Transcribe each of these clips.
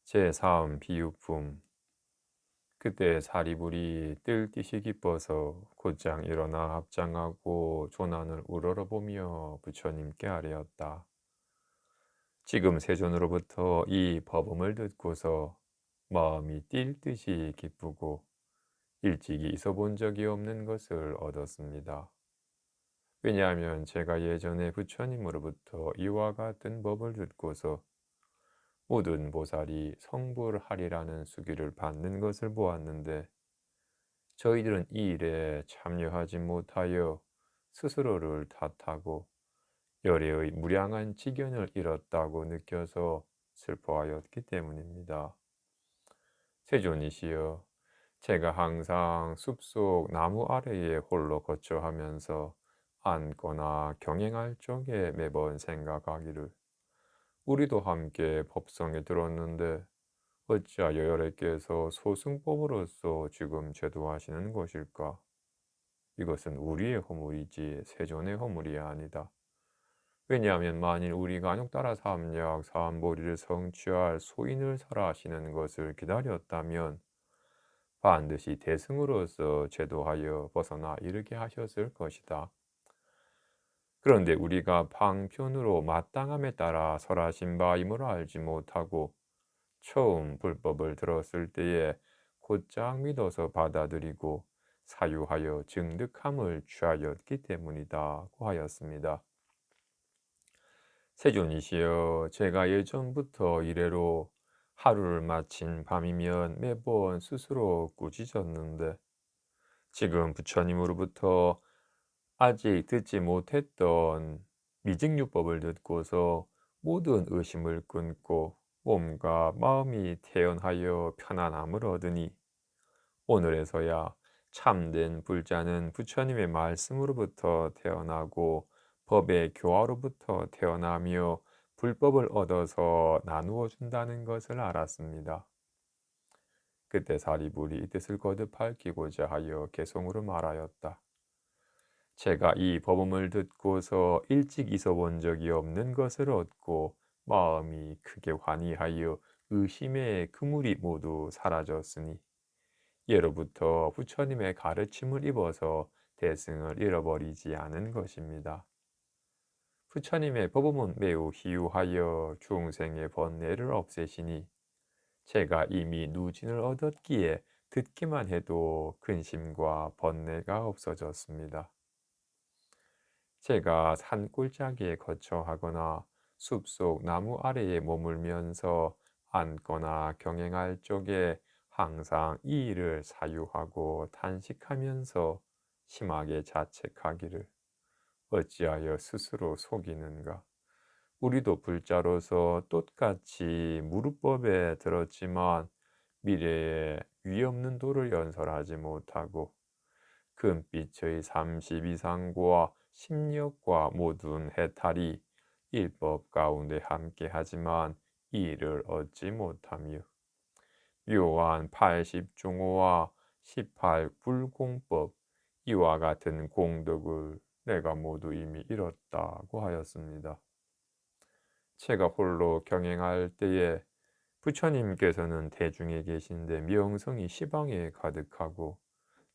제4음 비유품. 그때 사리불이 뜰 뜻이 기뻐서 곧장 일어나 합장하고 조난을 우러러보며 부처님께 아뢰었다. 지금 세존으로부터 이 법음을 듣고서 마음이 뛸 듯이 기쁘고 일찍이 있어 본 적이 없는 것을 얻었습니다. 왜냐하면 제가 예전에 부처님으로부터 이와 같은 법을 듣고서 모든 보살이 성불하리라는 수기를 받는 것을 보았는데 저희들은 이 일에 참여하지 못하여 스스로를 탓하고 열애의 무량한 지견을 잃었다고 느껴서 슬퍼하였기 때문입니다. 세존이시여, 제가 항상 숲속 나무 아래에 홀로 거처하면서 앉거나 경행할 적에 매번 생각하기를 우리도 함께 법성에 들었는데 어찌하여 여래께서 소승법으로서 지금 제도하시는 것일까? 이것은 우리의 허물이지 세존의 허물이 아니다. 왜냐하면 만일 우리가 안욕따라 삼약 사암보리를 성취할 소인을 설하시는 것을 기다렸다면 반드시 대승으로서 제도하여 벗어나 이르게 하셨을 것이다. 그런데 우리가 방편으로 마땅함에 따라 설하신 바임을 알지 못하고 처음 불법을 들었을 때에 곧장 믿어서 받아들이고 사유하여 증득함을 취하였기 때문이다고 하였습니다. 세존이시여, 제가 예전부터 이래로 하루를 마친 밤이면 매번 스스로 꾸짖었는데 지금 부처님으로부터 아직 듣지 못했던 미증유법을 듣고서 모든 의심을 끊고 몸과 마음이 태연하여 편안함을 얻으니 오늘에서야 참된 불자는 부처님의 말씀으로부터 태어나고 법의 교화로부터 태어나며 불법을 얻어서 나누어 준다는 것을 알았습니다. 그때 사리불이 이 뜻을 거듭 밝히고자 하여 개송으로 말하였다. 제가 이 법음을 듣고서 일찍 있어 본 적이 없는 것을 얻고 마음이 크게 환희하여 의심의 그물이 모두 사라졌으니 예로부터 부처님의 가르침을 입어서 대승을 잃어버리지 않은 것입니다. 부처님의 법음은 매우 희유하여 중생의 번뇌를 없애시니 제가 이미 누진을 얻었기에 듣기만 해도 근심과 번뇌가 없어졌습니다. 제가 산골짜기에 거처하거나 숲속 나무 아래에 머물면서 앉거나 경행할 적에 항상 이 일을 사유하고 탄식하면서 심하게 자책하기를 어찌하여 스스로 속이는가. 우리도 불자로서 똑같이 무릇법에 들었지만 미래에 위없는 도를 연설하지 못하고 금빛의 32상과 십력과 모든 해탈이 일법 가운데 함께하지만 이 일을 얻지 못하며 묘한 80중호와 18불공법 이와 같은 공덕을 내가 모두 이미 잃었다고 하였습니다. 제가 홀로 경행할 때에 부처님께서는 대중에 계신데 명성이 시방에 가득하고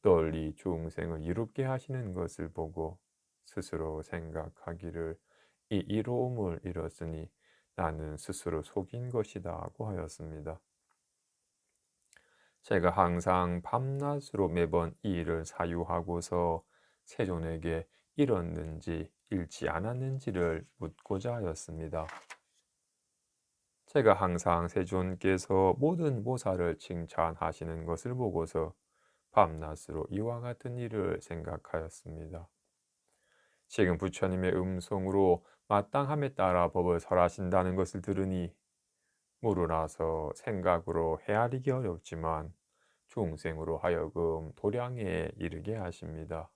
널리 중생을 이롭게 하시는 것을 보고 스스로 생각하기를 이 이로움을 잃었으니 나는 스스로 속인 것이다고 하였습니다. 제가 항상 밤낮으로 매번 이 일을 사유하고서 세존에게 잃었는지 잃지 않았는지를 묻고자 하였습니다. 제가 항상 세존께서 모든 보살을 칭찬하시는 것을 보고서 밤낮으로 이와 같은 일을 생각하였습니다. 지금 부처님의 음성으로 마땅함에 따라 법을 설하신다는 것을 들으니 물으라서 생각으로 헤아리기 어렵지만 중생으로 하여금 도량에 이르게 하십니다.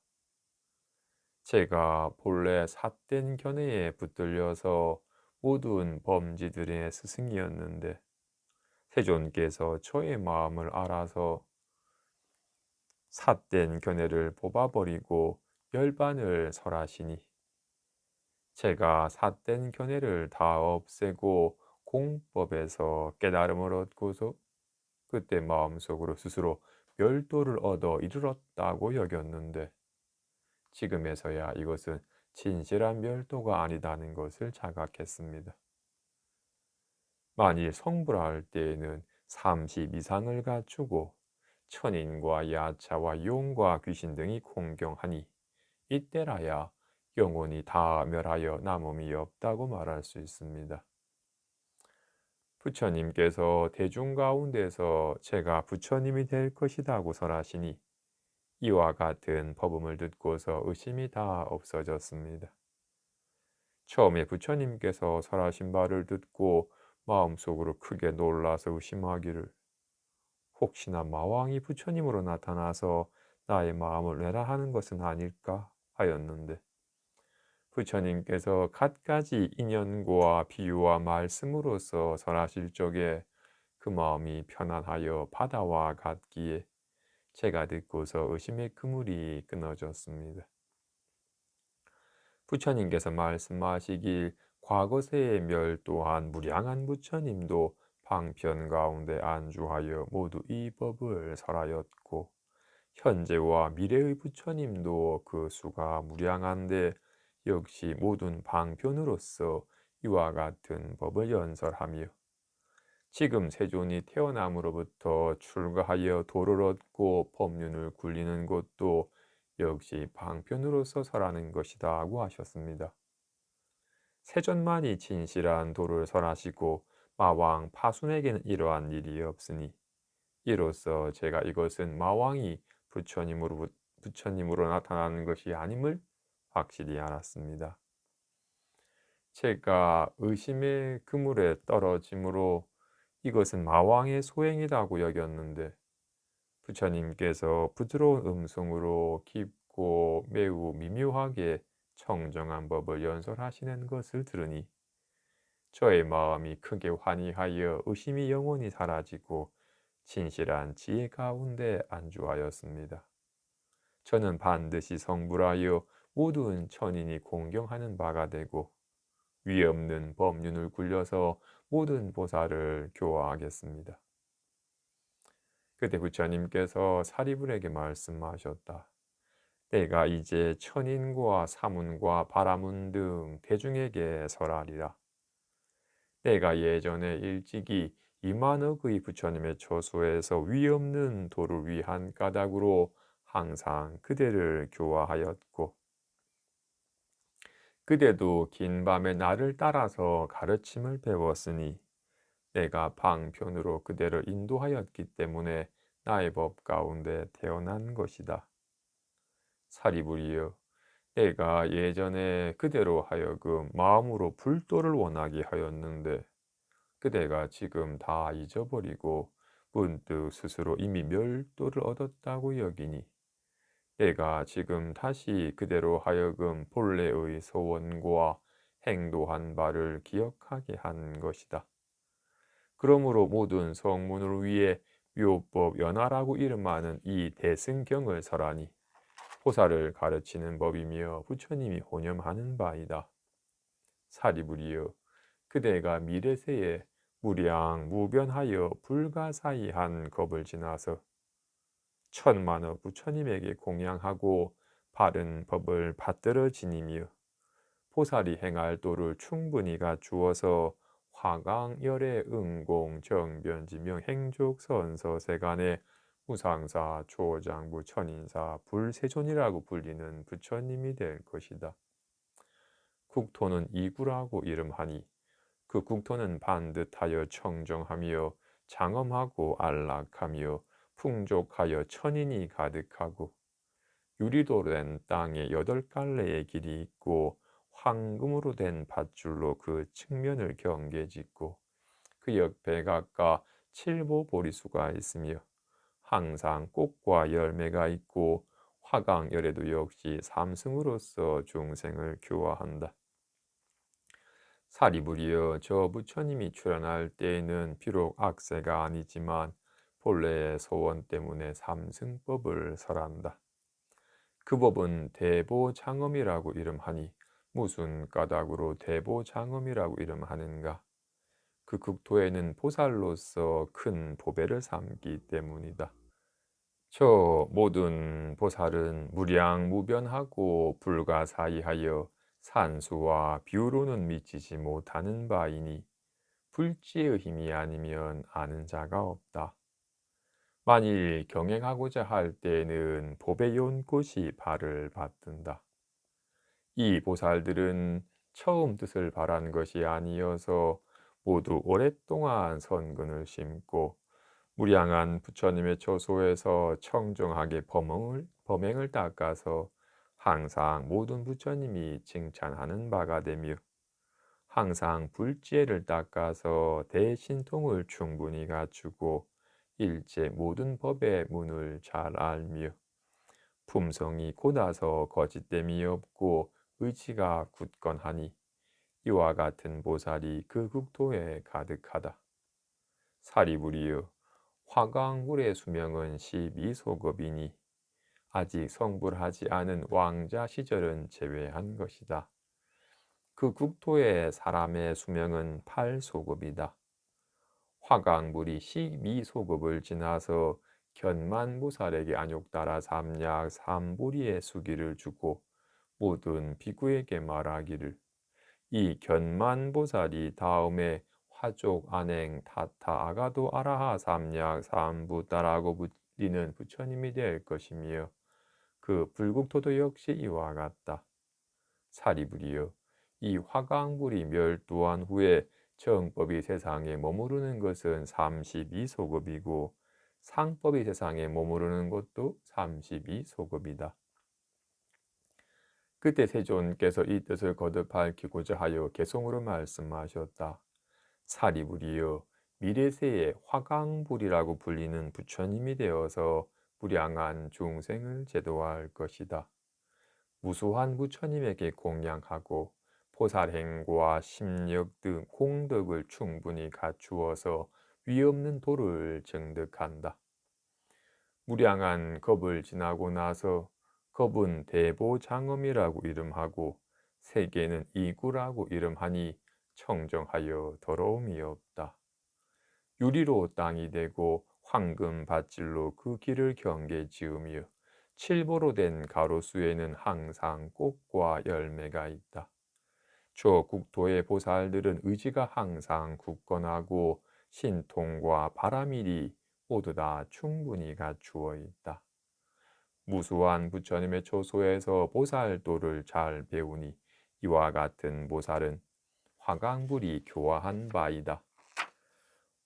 제가 본래 삿된 견해에 붙들려서 모든 범지들의 스승이었는데 세존께서 저의 마음을 알아서 삿된 견해를 뽑아버리고 열반을 설하시니 제가 삿된 견해를 다 없애고 공법에서 깨달음을 얻고서 그때 마음속으로 스스로 멸도를 얻어 이르렀다고 여겼는데 지금에서야 이것은 진실한 멸도가 아니다는 것을 자각했습니다. 만일 성불할 하 때에는 30 이상을 갖추고 천인과 야차와 용과 귀신 등이 공경하니 이때라야 영혼이 다 멸하여 남음이 없다고 말할 수 있습니다. 부처님께서 대중 가운데서 제가 부처님이 될 것이라고 설하시니 이와 같은 법음을 듣고서 의심이 다 없어졌습니다. 처음에 부처님께서 설하신 바를 듣고 마음속으로 크게 놀라서 의심하기를 혹시나 마왕이 부처님으로 나타나서 나의 마음을 내라 하는 것은 아닐까 하였는데 부처님께서 갖가지 인연과 비유와 말씀으로서 설하실 적에 그 마음이 편안하여 바다와 같기에 제가 듣고서 의심의 그물이 끊어졌습니다. 부처님께서 말씀하시길 과거세의 멸 또한 무량한 부처님도 방편 가운데 안주하여 모두 이 법을 설하였고 현재와 미래의 부처님도 그 수가 무량한데 역시 모든 방편으로서 이와 같은 법을 연설하며 지금 세존이 태어남으로부터 출가하여 도를 얻고 법륜을 굴리는 것도 역시 방편으로서 설하는 것이다 하고 하셨습니다. 세존만이 진실한 도를 설하시고 마왕 파순에게는 이러한 일이 없으니 이로써 제가 이것은 마왕이 부처님으로 나타나는 것이 아님을 확실히 알았습니다. 제가 의심의 그물에 떨어짐으로 이것은 마왕의 소행이라고 여겼는데 부처님께서 부드러운 음성으로 깊고 매우 미묘하게 청정한 법을 연설하시는 것을 들으니 저의 마음이 크게 환희하여 의심이 영원히 사라지고 진실한 지혜 가운데 안주하였습니다. 저는 반드시 성불하여 모든 천인이 공경하는 바가 되고 위없는 법륜을 굴려서 모든 보살을 교화하겠습니다. 그때 부처님께서 사리불에게 말씀하셨다. 내가 이제 천인과 사문과 바라문 등 대중에게 설하리라. 내가 예전에 일찍이 이만억의 부처님의 처소에서 위없는 도를 위한 까닭으로 항상 그대를 교화하였고 그대도 긴 밤에 나를 따라서 가르침을 배웠으니 내가 방편으로 그대를 인도하였기 때문에 나의 법 가운데 태어난 것이다. 사리불이여, 내가 예전에 그대로 하여금 마음으로 불도를 원하게 하였는데 그대가 지금 다 잊어버리고 문득 스스로 이미 멸도를 얻었다고 여기니 내가 지금 다시 그대로 하여금 본래의 소원과 행도한 바를 기억하게 한 것이다. 그러므로 모든 성문을 위해 묘법 연화라고 이름하는 이 대승경을 설하니 호사를 가르치는 법이며 부처님이 혼념하는 바이다. 사리불이여, 그대가 미래세에 무량무변하여 불가사의한 겁을 지나서 천만억 부처님에게 공양하고 바른 법을 받들어 지니며 보살이 행할 도를 충분히 갖추어서 화강열의 응공 정변지명 행족 선서 세간의 무상사 조장부 천인사 불세존이라고 불리는 부처님이 될 것이다. 국토는 이구라고 이름하니 그 국토는 반듯하여 청정하며 장엄하고 안락하며 풍족하여 천인이 가득하고 유리도로 된 땅에 8갈래의 길이 있고 황금으로 된 밧줄로 그 측면을 경계짓고 그 옆에 각각 7보보리수가 있으며 항상 꽃과 열매가 있고 화강열에도 역시 삼승으로서 중생을 교화한다. 사리불이여, 저 부처님이 출현할 때에는 비록 악세가 아니지만 본래의 소원 때문에 삼승법을 설한다. 그 법은 대보장엄이라고 이름하니 무슨 까닭으로 대보장엄이라고 이름하는가? 그 국토에는 보살로서 큰 보배를 삼기 때문이다. 저 모든 보살은 무량무변하고 불가사의하여 산수와 비유로는 미치지 못하는 바이니 불지의 힘이 아니면 아는 자가 없다. 만일 경행하고자 할 때에는 법의 연꽃이 발을 받든다. 이 보살들은 처음 뜻을 바란 것이 아니어서 모두 오랫동안 선근을 심고 무량한 부처님의 처소에서 청정하게 범행을 닦아서 항상 모든 부처님이 칭찬하는 바가 되며 항상 불지혜를 닦아서 대신통을 충분히 갖추고 일체 모든 법의 문을 잘 알며 품성이 곧아서 거짓됨이 없고 의지가 굳건하니 이와 같은 보살이 그 국토에 가득하다. 사리부리여, 화강불의 수명은 12소급이니 아직 성불하지 않은 왕자 시절은 제외한 것이다. 그 국토의 사람의 수명은 8소급이다. 화강불이 12소급을 지나서 견만보살에게 안욕따라 삼약 삼보리의 수기를 주고 모든 비구에게 말하기를 이 견만보살이 다음에 화족 안행 타타 아가도 아라하 삼약 삼부따라고 불리는 부처님이 될 것이며 그 불국토도 역시 이와 같다. 사리부리여, 이 화강불이 멸도한 후에 정법이 세상에 머무르는 것은 32소급이고 상법이 세상에 머무르는 것도 32소급이다. 그때 세존께서 이 뜻을 거듭 밝히고자 하여 개송으로 말씀하셨다. 사리부리여, 미래세에 화강불이라고 불리는 부처님이 되어서 무량한 중생을 제도할 것이다. 무수한 부처님에게 공양하고 포살행과 심력 등 공덕을 충분히 갖추어서 위없는 도를 증득한다. 무량한 겁을 지나고 나서 겁은 대보장엄이라고 이름하고 세계는 이구라고 이름하니 청정하여 더러움이 없다. 유리로 땅이 되고 황금 밧줄로 그 길을 경계 지으며 칠보로 된 가로수에는 항상 꽃과 열매가 있다. 저 국토의 보살들은 의지가 항상 굳건하고 신통과 바라밀이 모두 다 충분히 갖추어 있다. 무수한 부처님의 처소에서 보살도를 잘 배우니 이와 같은 보살은 화강불이 교화한 바이다.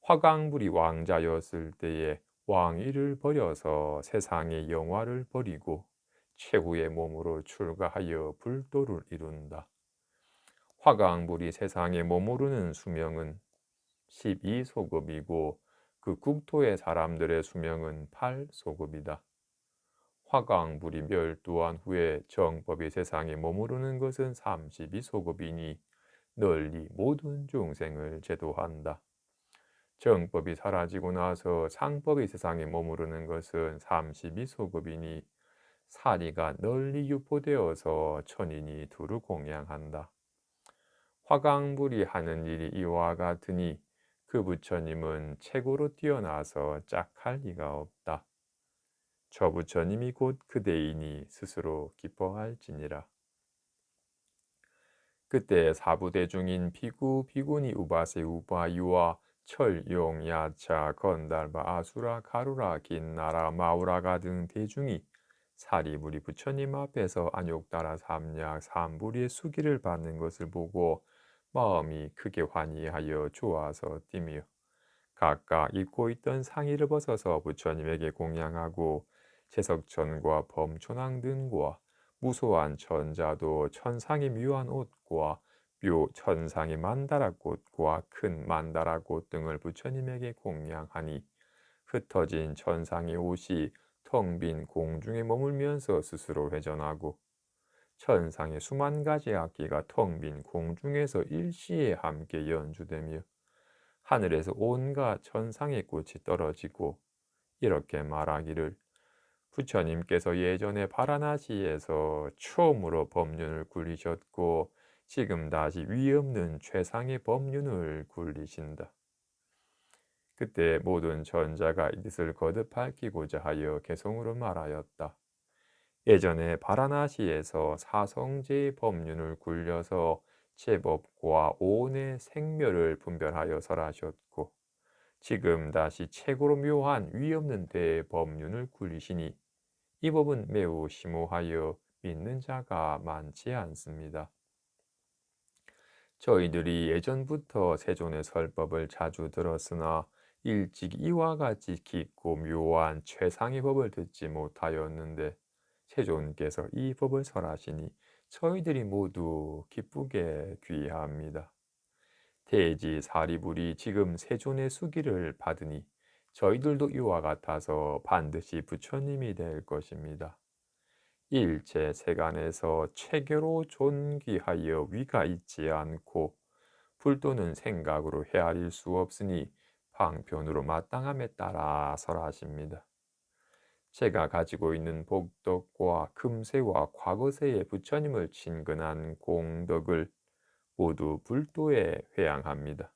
화강불이 왕자였을 때에 왕위를 버려서 세상의 영화를 버리고 최후의 몸으로 출가하여 불도를 이룬다. 화강불이 세상에 머무르는 수명은 12소급이고 그 국토의 사람들의 수명은 8소급이다. 화강불이 멸도한 후에 정법이 세상에 머무르는 것은 32소급이니 널리 모든 중생을 제도한다. 정법이 사라지고 나서 상법이 세상에 머무르는 것은 32소급이니 사리가 널리 유포되어서 천인이 두루 공양한다. 화강불이 하는 일이 이와 같으니 그 부처님은 최고로 뛰어나서 짝할 리가 없다. 저 부처님이 곧 그대이니 스스로 기뻐할지니라. 그때 사부대중인 비구, 비구니, 우바세, 우바유와 철, 용, 야차, 건달바, 아수라, 가루라, 긴나라, 마우라가 등 대중이 사리부리 부처님 앞에서 안욕따라 삼약 삼부리의 수기를 받는 것을 보고 마음이 크게 환희하여 좋아서 뛰며 각각 입고 있던 상의를 벗어서 부처님에게 공양하고 제석천과 범촌왕 등과 무소한 천자도 천상의 묘한 옷과 묘 천상의 만다라꽃과 큰 만다라꽃 등을 부처님에게 공양하니 흩어진 천상의 옷이 텅 빈 공중에 머물면서 스스로 회전하고 천상의 수만 가지 악기가 텅 빈 공중에서 일시에 함께 연주되며 하늘에서 온갖 천상의 꽃이 떨어지고 이렇게 말하기를 부처님께서 예전에 바라나시에서 처음으로 법륜을 굴리셨고 지금 다시 위없는 최상의 법륜을 굴리신다. 그때 모든 전자가 이 뜻을 거듭 밝히고자 하여 개성으로 말하였다. 예전에 바라나시에서 사성제의 법륜을 굴려서 제법과 오온의 생멸을 분별하여 설하셨고, 지금 다시 최고로 묘한 위없는 대법륜을 굴리시니 이 법은 매우 심오하여 믿는 자가 많지 않습니다. 저희들이 예전부터 세존의 설법을 자주 들었으나 일찍 이와 같이 깊고 묘한 최상의 법을 듣지 못하였는데, 세존께서 이 법을 설하시니 저희들이 모두 기쁘게 귀하합니다. 대지 사리불이 지금 세존의 수기를 받으니 저희들도 이와 같아서 반드시 부처님이 될 것입니다. 일체 세간에서 체계로 존귀하여 위가 있지 않고 불도는 생각으로 헤아릴 수 없으니 방편으로 마땅함에 따라 설하십니다. 제가 가지고 있는 복덕과 금세와 과거세의 부처님을 친근한 공덕을 모두 불도에 회양합니다.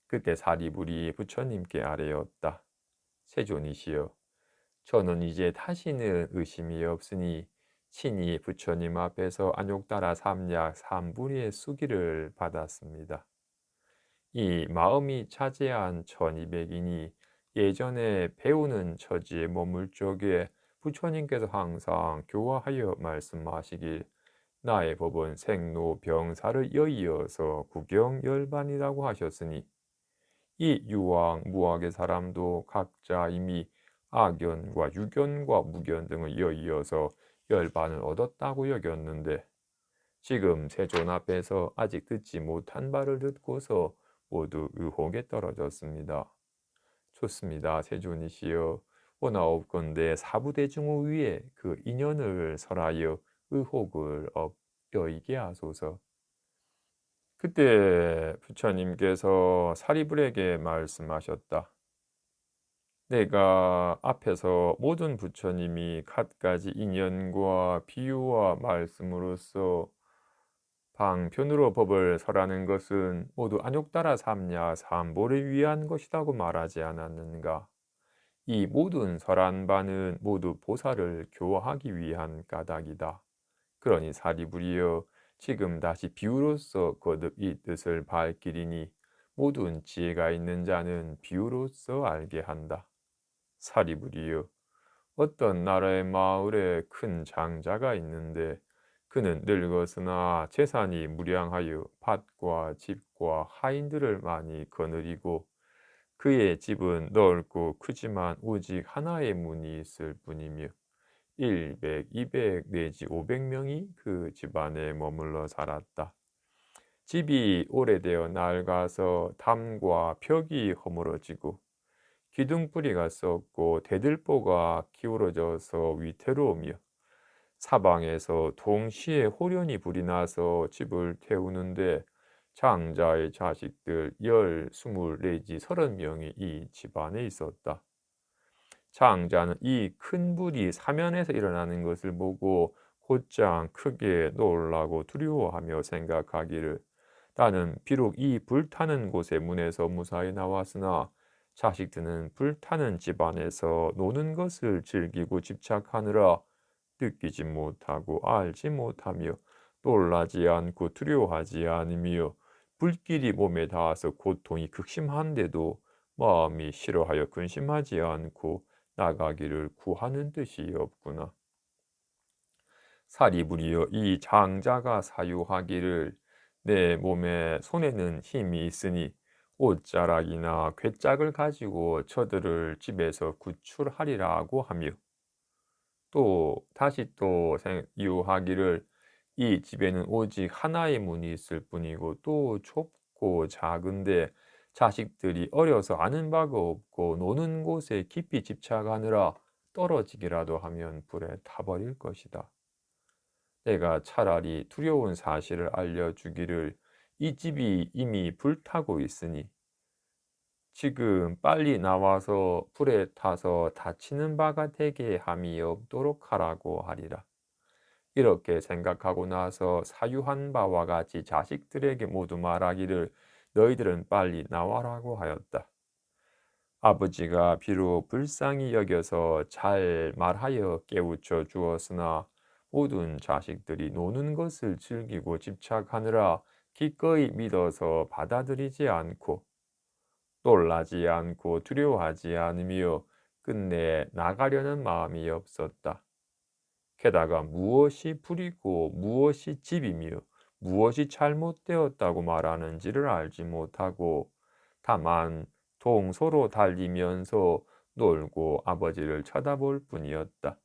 그때 사리불이 부처님께 아뢰었다. 세존이시여, 저는 이제 다시는 의심이 없으니 친히 부처님 앞에서 안욕따라 삼약 삼부리의 수기를 받았습니다. 이 마음이 자제한 1200인이 예전에 배우는 처지에 머물 적에 부처님께서 항상 교화하여 말씀하시길, 나의 법은 생로병사를 여이어서 구경열반이라고 하셨으니, 이 유황 무학의 사람도 각자 이미 악연과 유견과 무견 등을 여이어서 열반을 얻었다고 여겼는데, 지금 세존 앞에서 아직 듣지 못한 바를 듣고서 모두 의혹에 떨어졌습니다. 좋습니다. 세존이시여, 원하옵건대 사부대중의 위에 그 인연을 설하여 의혹을 여이게 하소서. 그때 부처님께서 사리불에게 말씀하셨다. 내가 앞에서 모든 부처님이 갖가지 인연과 비유와 말씀으로써 방편으로 법을 설하는 것은 모두 안욕따라 삼야 삼보를 위한 것이라고 말하지 않았는가? 이 모든 설한 바는 모두 보살을 교화하기 위한 까닭이다. 그러니 사리불이여, 지금 다시 비유로서 거듭 이 뜻을 밝히리니 모든 지혜가 있는 자는 비유로서 알게 한다. 사리불이여, 어떤 나라의 마을에 큰 장자가 있는데 그는 늙었으나 재산이 무량하여 밭과 집과 하인들을 많이 거느리고, 그의 집은 넓고 크지만 오직 하나의 문이 있을 뿐이며 100, 200 내지 500명이 그 집안에 머물러 살았다. 집이 오래되어 낡아서 담과 벽이 허물어지고 기둥뿌리가 썩고 대들보가 기울어져서 위태로우며, 사방에서 동시에 호련히 불이 나서 집을 태우는데 장자의 자식들 10, 20 내지 30명이 이 집안에 있었다. 장자는 이 큰 불이 사면에서 일어나는 것을 보고 곧장 크게 놀라고 두려워하며 생각하기를, 나는 비록 이 불타는 곳의 문에서 무사히 나왔으나 자식들은 불타는 집안에서 노는 것을 즐기고 집착하느라 느끼지 못하고 알지 못하며 놀라지 않고 두려워하지 않으며 불길이 몸에 닿아서 고통이 극심한데도 마음이 싫어하여 근심하지 않고 나가기를 구하는 뜻이 없구나. 사리불이여, 이 장자가 사유하기를, 내 몸에 손에는 힘이 있으니 옷자락이나 괴짝을 가지고 저들을 집에서 구출하리라고 하며, 또 다시 또 이유하기를, 이 집에는 오직 하나의 문이 있을 뿐이고 또 좁고 작은데 자식들이 어려서 아는 바가 없고 노는 곳에 깊이 집착하느라 떨어지기라도 하면 불에 타버릴 것이다. 내가 차라리 두려운 사실을 알려주기를, 이 집이 이미 불타고 있으니 지금 빨리 나와서 불에 타서 다치는 바가 되게 함이 없도록 하라고 하리라. 이렇게 생각하고 나서 사유한 바와 같이 자식들에게 모두 말하기를, 너희들은 빨리 나와라고 하였다. 아버지가 비록 불쌍히 여겨서 잘 말하여 깨우쳐 주었으나 모든 자식들이 노는 것을 즐기고 집착하느라 기꺼이 믿어서 받아들이지 않고 놀라지 않고 두려워하지 않으며 끝내 나가려는 마음이 없었다. 게다가 무엇이 불이고 무엇이 집이며 무엇이 잘못되었다고 말하는지를 알지 못하고 다만 동서로 달리면서 놀고 아버지를 쳐다볼 뿐이었다.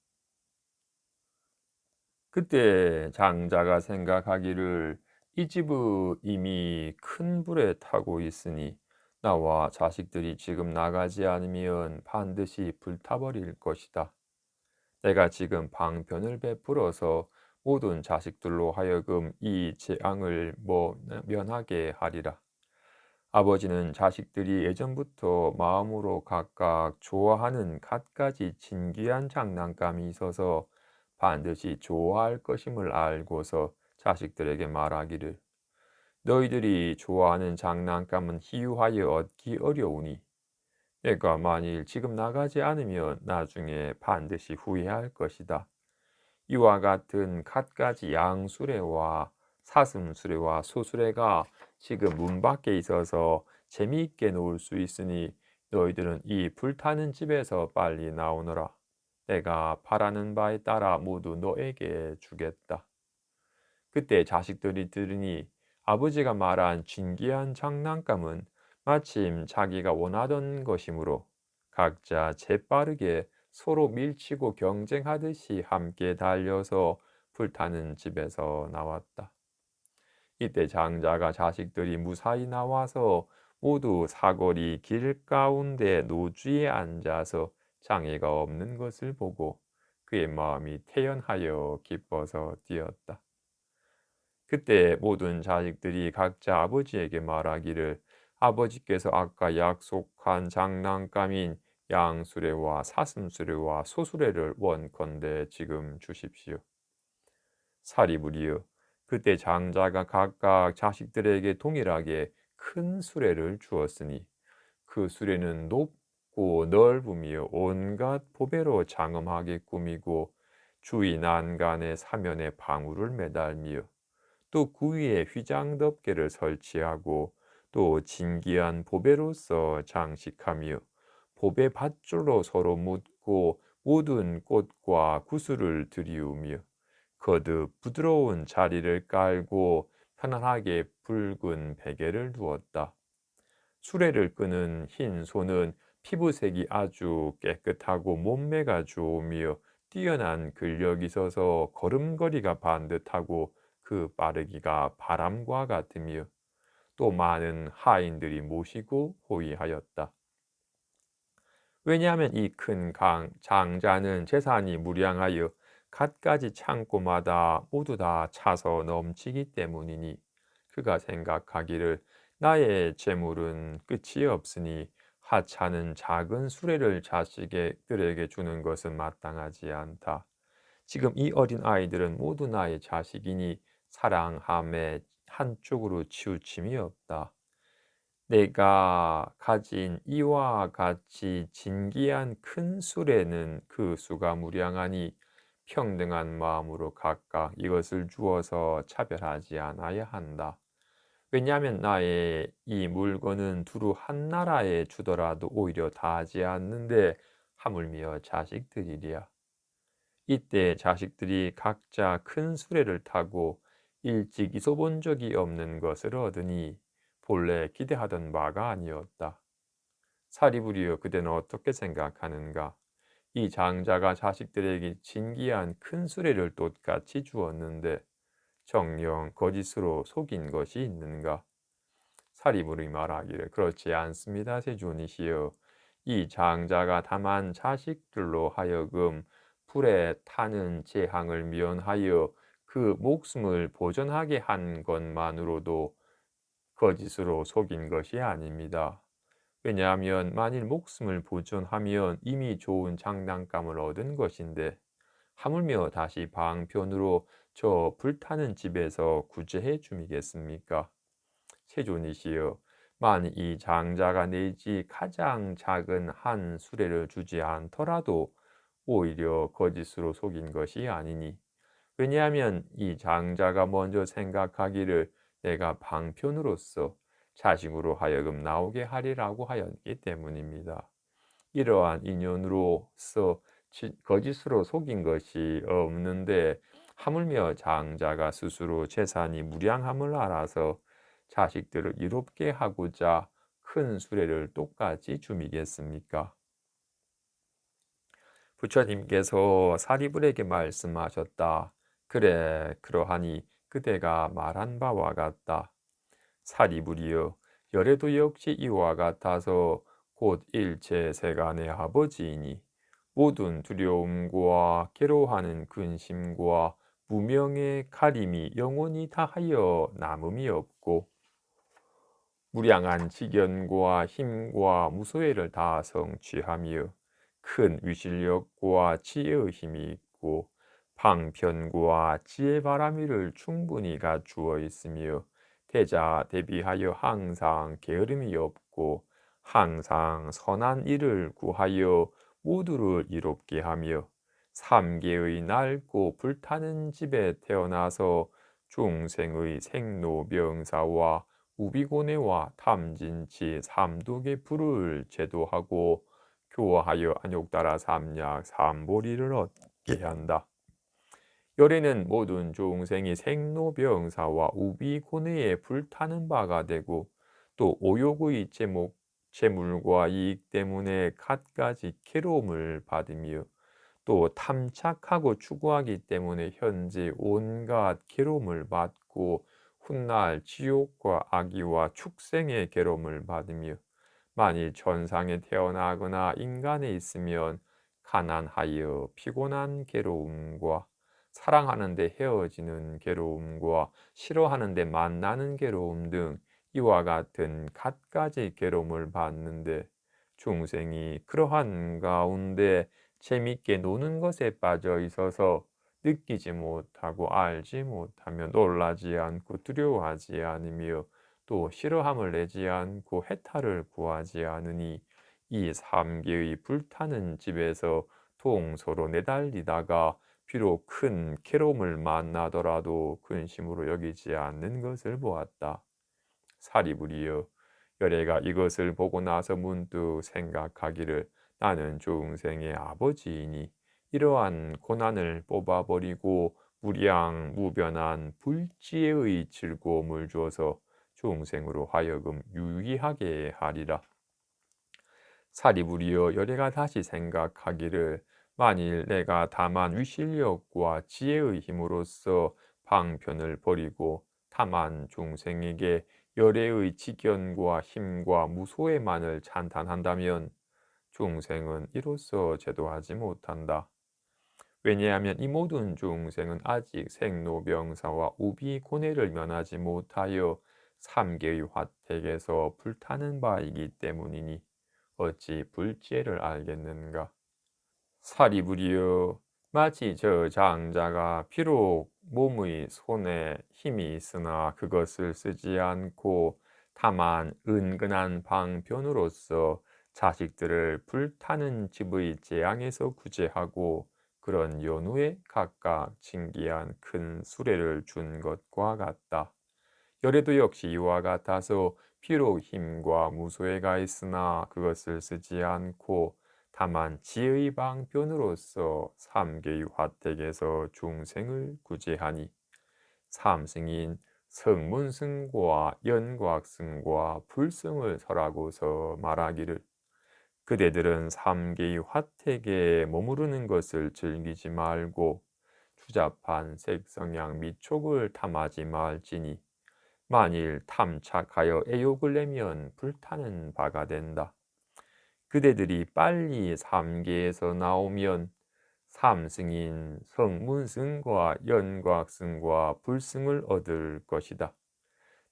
그때 장자가 생각하기를 이 집은 이미 큰 불에 타고 있으니 나와 자식들이 지금 나가지 않으면 반드시 불타버릴 것이다. 내가 지금 방편을 베풀어서 모든 자식들로 하여금 이 재앙을 면하게 하리라. 아버지는 자식들이 예전부터 마음으로 각각 좋아하는 갖가지 진귀한 장난감이 있어서 반드시 좋아할 것임을 알고서 자식들에게 말하기를 너희들이 좋아하는 장난감은 희유하여 얻기 어려우니 내가 만일 지금 나가지 않으면 나중에 반드시 후회할 것이다. 이와 같은 갖가지 양수레와 사슴수레와 소수레가 지금 문 밖에 있어서 재미있게 놀 수 있으니 너희들은 이 불타는 집에서 빨리 나오너라. 내가 바라는 바에 따라 모두 너에게 주겠다. 그때 자식들이 들으니 아버지가 말한 진귀한 장난감은 마침 자기가 원하던 것이므로 각자 재빠르게 서로 밀치고 경쟁하듯이 함께 달려서 불타는 집에서 나왔다. 이때 장자가 자식들이 무사히 나와서 모두 사거리 길 가운데 노주에 앉아서 장애가 없는 것을 보고 그의 마음이 태연하여 기뻐서 뛰었다. 그때 모든 자식들이 각자 아버지에게 말하기를 아버지께서 아까 약속한 장난감인 양수레와 사슴수레와 소수레를 원컨대 지금 주십시오. 사리부리여 그때 장자가 각각 자식들에게 동일하게 큰 수레를 주었으니 그 수레는 높고 넓으며 온갖 보배로 장엄하게 꾸미고 주위 난간의 사면에 방울을 매달며 또 그 위에 휘장덮개를 설치하고 또 진귀한 보배로서 장식하며 보배 밧줄로 서로 묶고 모든 꽃과 구슬을 들이우며 거듭 부드러운 자리를 깔고 편안하게 붉은 베개를 두었다. 수레를 끄는 흰 소는 피부색이 아주 깨끗하고 몸매가 좋으며 뛰어난 근력이 있어서 걸음걸이가 반듯하고 그 빠르기가 바람과 같으며 또 많은 하인들이 모시고 호위하였다. 왜냐하면 이 큰 장자는 재산이 무량하여 갖가지 창고마다 모두 다 차서 넘치기 때문이니 그가 생각하기를 나의 재물은 끝이 없으니 하찮은 작은 수레를 자식들에게 주는 것은 마땅하지 않다. 지금 이 어린 아이들은 모두 나의 자식이니 사랑함에 한쪽으로 치우침이 없다. 내가 가진 이와 같이 진귀한 큰 수레는 그 수가 무량하니 평등한 마음으로 각각 이것을 주어서 차별하지 않아야 한다. 왜냐하면 나의 이 물건은 두루 한 나라에 주더라도 오히려 다하지 않는데 하물며 자식들이랴. 이때 자식들이 각자 큰 수레를 타고 일찍 있어본 적이 없는 것을 얻으니 본래 기대하던 바가 아니었다. 사리부리여 그대는 어떻게 생각하는가? 이 장자가 자식들에게 진귀한 큰 수레를 똑같이 주었는데 정녕 거짓으로 속인 것이 있는가? 사리부리 말하기를 그렇지 않습니다. 세존이시여. 이 장자가 다만 자식들로 하여금 불에 타는 재앙을 면하여 그 목숨을 보전하게 한 것만으로도 거짓으로 속인 것이 아닙니다. 왜냐하면 만일 목숨을 보존하면 이미 좋은 장난감을 얻은 것인데 하물며 다시 방편으로 저 불타는 집에서 구제해 주미겠습니까? 세존이시여, 만일 이 장자가 내지 가장 작은 한 수레를 주지 않더라도 오히려 거짓으로 속인 것이 아니니. 왜냐하면 이 장자가 먼저 생각하기를 내가 방편으로서 자식으로 하여금 나오게 하리라고 하였기 때문입니다. 이러한 인연으로서 거짓으로 속인 것이 없는데, 하물며 장자가 스스로 재산이 무량함을 알아서 자식들을 이롭게 하고자 큰 수레를 똑같이 주미겠습니까? 부처님께서 사리불에게 말씀하셨다. 그래, 그러하니 그대가 말한 바와 같다. 사리불이여, 열애도 역시 이와 같아서 곧 일체 세간의 아버지이니 모든 두려움과 괴로워하는 근심과 무명의 가림이 영원히 다하여 남음이 없고, 무량한 지견과 힘과 무소회를 다 성취하며 큰 위실력과 지혜의 힘이 있고 방편과 지혜 바라미를 충분히 갖추어 있으며 태자 대비하여 항상 게으름이 없고 항상 선한 일을 구하여 모두를 이롭게 하며 삼계의 낡고 불타는 집에 태어나서 중생의 생로병사와 우비고뇌와 탐진치 삼독의 불을 제도하고 교화하여 안욕따라 삼약 삼보리를 얻게 한다. 열애는 모든 중생이 생로병사와 우비고뇌에 불타는 바가 되고 또 오욕의 재물과 이익 때문에 갖가지 괴로움을 받으며 또 탐착하고 추구하기 때문에 현재 온갖 괴로움을 받고 훗날 지옥과 악의와 축생의 괴로움을 받으며 만일 천상에 태어나거나 인간에 있으면 가난하여 피곤한 괴로움과 사랑하는데 헤어지는 괴로움과 싫어하는데 만나는 괴로움 등 이와 같은 갖가지 괴로움을 받는데, 중생이 그러한 가운데 재밌게 노는 것에 빠져 있어서 느끼지 못하고 알지 못하며 놀라지 않고 두려워하지 않으며 또 싫어함을 내지 않고 해탈을 구하지 않으니 이 삼계의 불타는 집에서 동서로 내달리다가 비록 큰 괴로움을 만나더라도 근심으로 여기지 않는 것을 보았다. 사리불이여, 열애가 이것을 보고 나서 문득 생각하기를 나는 중생의 아버지이니 이러한 고난을 뽑아버리고 무량무변한 불지혜의 즐거움을 주어서 중생으로 하여금 유의하게 하리라. 사리불이여, 열애가 다시 생각하기를 만일 내가 다만 위실력과 지혜의 힘으로써 방편을 버리고 다만 중생에게 열애의 직견과 힘과 무소회만을 찬탄한다면 중생은 이로써 제도하지 못한다. 왜냐하면 이 모든 중생은 아직 생로병사와 우비고뇌를 면하지 못하여 삼계의 화택에서 불타는 바이기 때문이니 어찌 불지혜를 알겠는가? 사리불이여, 마치 저 장자가 비록 몸의 손에 힘이 있으나 그것을 쓰지 않고 다만 은근한 방편으로서 자식들을 불타는 집의 재앙에서 구제하고 그런 연후에 각각 진기한 큰 수레를 준 것과 같다. 열애도 역시 이와 같아서 비록 힘과 무소회가 있으나 그것을 쓰지 않고 다만 지의 방편으로서 삼계의 화택에서 중생을 구제하니 삼승인 성문승과 연곽승과 불승을 설하고서 말하기를 그대들은 삼계의 화택에 머무르는 것을 즐기지 말고 추잡한 색성향 미촉을 탐하지 말지니 만일 탐착하여 애욕을 내면 불타는 바가 된다. 그대들이 빨리 삼계에서 나오면 삼승인 성문승과 연곽승과 불승을 얻을 것이다.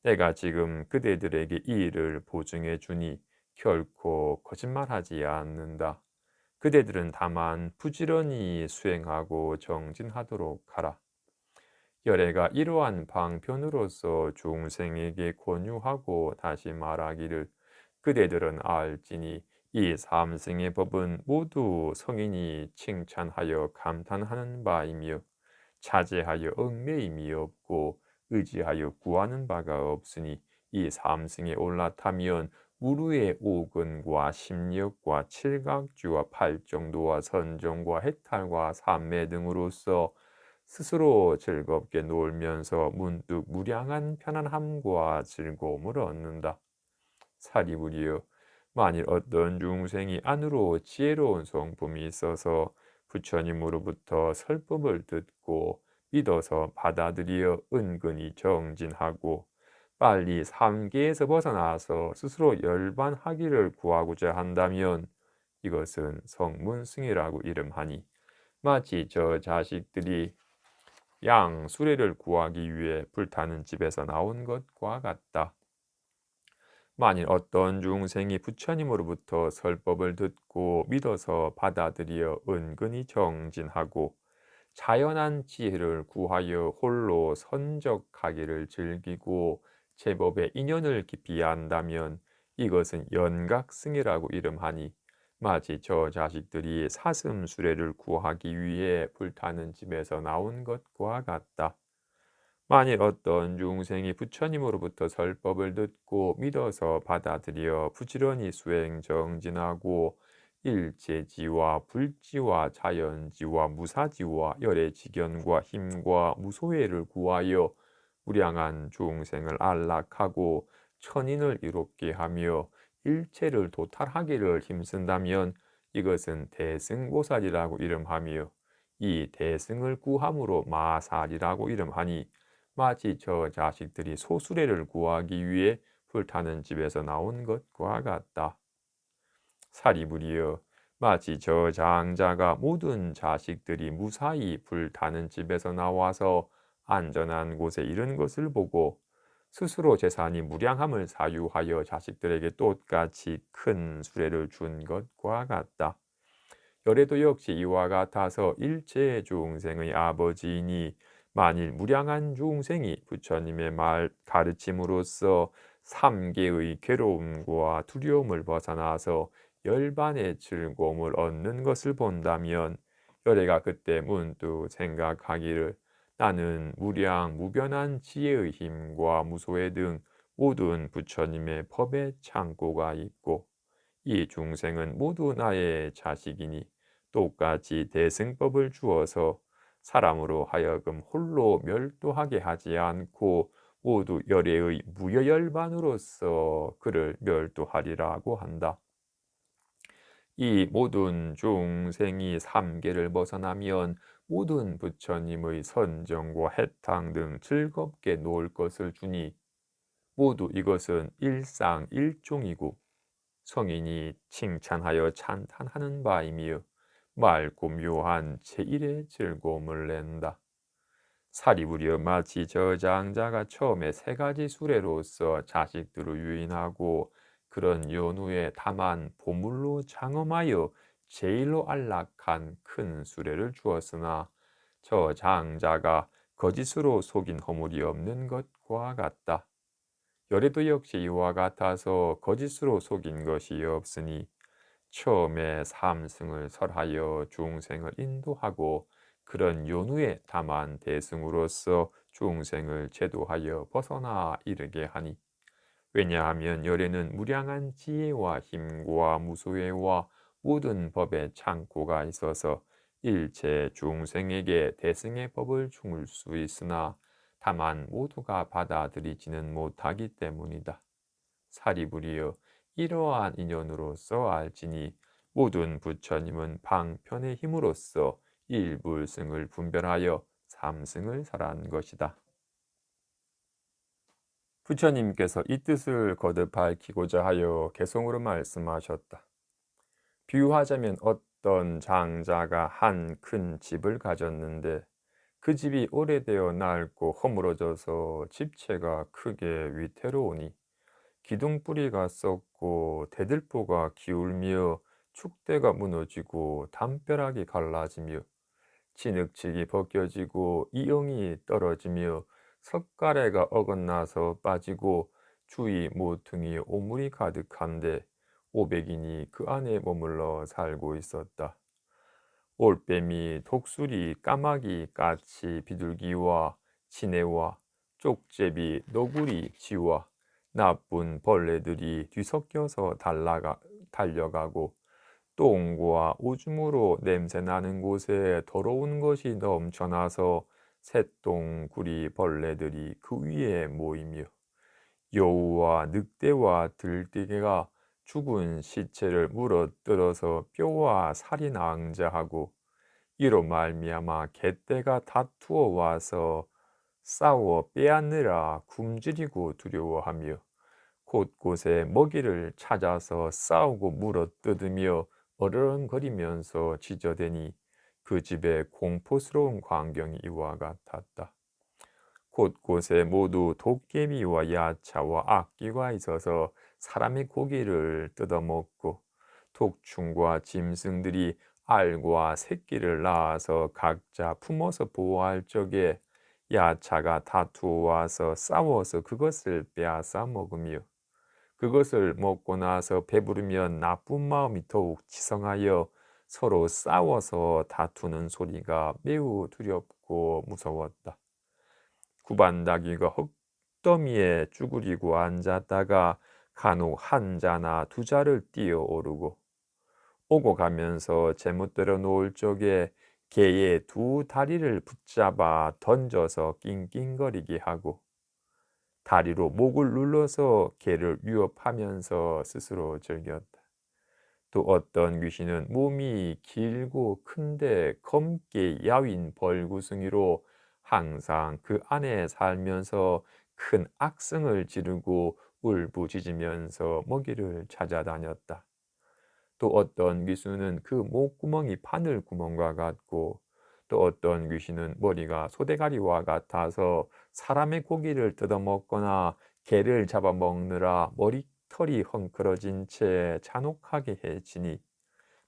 내가 지금 그대들에게 이 일을 보증해 주니 결코 거짓말하지 않는다. 그대들은 다만 부지런히 수행하고 정진하도록 하라. 열애가 이러한 방편으로서 중생에게 권유하고 다시 말하기를 그대들은 알지니 이 삼승의 법은 모두 성인이 칭찬하여 감탄하는 바이며 자제하여 얽매임이 없고 의지하여 구하는 바가 없으니 이 삼승에 올라타면 무르의 오근과 심력과 칠각주와 팔정도와 선정과 해탈과 삼매 등으로서 스스로 즐겁게 놀면서 문득 무량한 편안함과 즐거움을 얻는다. 사리부리여 만일 어떤 중생이 안으로 지혜로운 성품이 있어서 부처님으로부터 설법을 듣고 믿어서 받아들여 은근히 정진하고 빨리 삼계에서 벗어나서 스스로 열반하기를 구하고자 한다면 이것은 성문승이라고 이름하니 마치 저 자식들이 양 수레를 구하기 위해 불타는 집에서 나온 것과 같다. 만일 어떤 중생이 부처님으로부터 설법을 듣고 믿어서 받아들여 은근히 정진하고 자연한 지혜를 구하여 홀로 선적하기를 즐기고 제법의 인연을 깊이 안다면 이것은 연각승이라고 이름하니 마치 저 자식들이 사슴수레를 구하기 위해 불타는 집에서 나온 것과 같다. 만일 어떤 중생이 부처님으로부터 설법을 듣고 믿어서 받아들여 부지런히 수행 정진하고 일체지와 불지와 자연지와 무사지와 열의 지견과 힘과 무소회를 구하여 무량한 중생을 안락하고 천인을 이롭게 하며 일체를 도탈하기를 힘쓴다면 이것은 대승보살이라고 이름하며 이 대승을 구함으로 마살이라고 이름하니 마치 저 자식들이 소수레를 구하기 위해 불타는 집에서 나온 것과 같다. 사리부리여 마치 저 장자가 모든 자식들이 무사히 불타는 집에서 나와서 안전한 곳에 이른 것을 보고 스스로 재산이 무량함을 사유하여 자식들에게 똑같이 큰 수레를 준 것과 같다. 열애도 역시 이와 같아서 일체 중생의 아버지이니 만일 무량한 중생이 부처님의 말 가르침으로써 삼계의 괴로움과 두려움을 벗어나서 열반의 즐거움을 얻는 것을 본다면 열애가 그때 문득 생각하기를 나는 무량 무변한 지혜의 힘과 무소회 등 모든 부처님의 법의 창고가 있고 이 중생은 모두 나의 자식이니 똑같이 대승법을 주어서 사람으로 하여금 홀로 멸도하게 하지 않고 모두 열애의 무여열반으로서 그를 멸도하리라고 한다. 이 모든 중생이 삼계를 벗어나면 모든 부처님의 선정과 해탕 등 즐겁게 놀 것을 주니 모두 이것은 일상일종이고 성인이 칭찬하여 찬탄하는 바이며 맑고 묘한 제1의 즐거움을 낸다. 사리부리여 마치 저 장자가 처음에 세 가지 수레로서 자식들을 유인하고 그런 연후에 다만 보물로 장엄하여 제일로 안락한 큰 수레를 주었으나 저 장자가 거짓으로 속인 허물이 없는 것과 같다. 열애도 역시 이와 같아서 거짓으로 속인 것이 없으니 처음에 삼승을 설하여 중생을 인도하고 그런 연후에 다만 대승으로서 중생을 제도하여 벗어나 이르게 하니 왜냐하면 열애는 무량한 지혜와 힘과 무소회와 모든 법의 창고가 있어서 일체 중생에게 대승의 법을 중을 수 있으나 다만 모두가 받아들이지는 못하기 때문이다. 사리부리여 이러한 인연으로서 알지니 모든 부처님은 방편의 힘으로써 일불승을 분별하여 삼승을 설한 것이다. 부처님께서 이 뜻을 거듭 밝히고자 하여 개성으로 말씀하셨다. 비유하자면 어떤 장자가 한 큰 집을 가졌는데 그 집이 오래되어 낡고 허물어져서 집체가 크게 위태로우니 기둥뿌리가 썩고 대들보가 기울며 축대가 무너지고 담벼락이 갈라지며 진흙책이 벗겨지고 이엉이 떨어지며 석가래가 어긋나서 빠지고 주위 모퉁이에 오물이 가득한데 500인이 그 안에 머물러 살고 있었다. 올빼미, 독수리, 까마귀, 까치, 비둘기와 지네와 쪽제비, 너구리, 쥐와 나쁜 벌레들이 뒤섞여서 달려가고 똥과 오줌으로 냄새나는 곳에 더러운 것이 넘쳐나서 새똥, 구리, 벌레들이 그 위에 모이며 여우와 늑대와 들떼가 죽은 시체를 물어뜯어서 뼈와 살이 낭자하고 이로 말미암아 개떼가 다투어 와서 싸워 빼앗느라 굶주리고 두려워하며 곳곳에 먹이를 찾아서 싸우고 물어뜯으며 어르렁거리면서 짖어대니 그 집에 공포스러운 광경이 이와 같았다. 곳곳에 모두 도깨비와 야차와 악귀가 있어서 사람의 고기를 뜯어먹고 독충과 짐승들이 알과 새끼를 낳아서 각자 품어서 보호할 적에 야차가 다투어 와서 싸워서 그것을 빼앗아 먹으며 그것을 먹고 나서 배부르면 나쁜 마음이 더욱 치성하여 서로 싸워서 다투는 소리가 매우 두렵고 무서웠다. 구반다귀가 흙더미에 쭈그리고 앉았다가 간혹 한 자나 두 자를 뛰어오르고 오고 가면서 제멋대로 놓을 적에 개의 두 다리를 붙잡아 던져서 낑낑거리게 하고 다리로 목을 눌러서 개를 위협하면서 스스로 즐겼다. 또 어떤 귀신은 몸이 길고 큰데 검게 야윈 벌구숭이로 항상 그 안에 살면서 큰 악성을 지르고 울부짖으면서 먹이를 찾아다녔다. 또 어떤 귀신은 그 목구멍이 바늘구멍과 같고 또 어떤 귀신은 머리가 소대가리와 같아서 사람의 고기를 뜯어먹거나 개를 잡아먹느라 머리털이 헝클어진 채 잔혹하게 해치니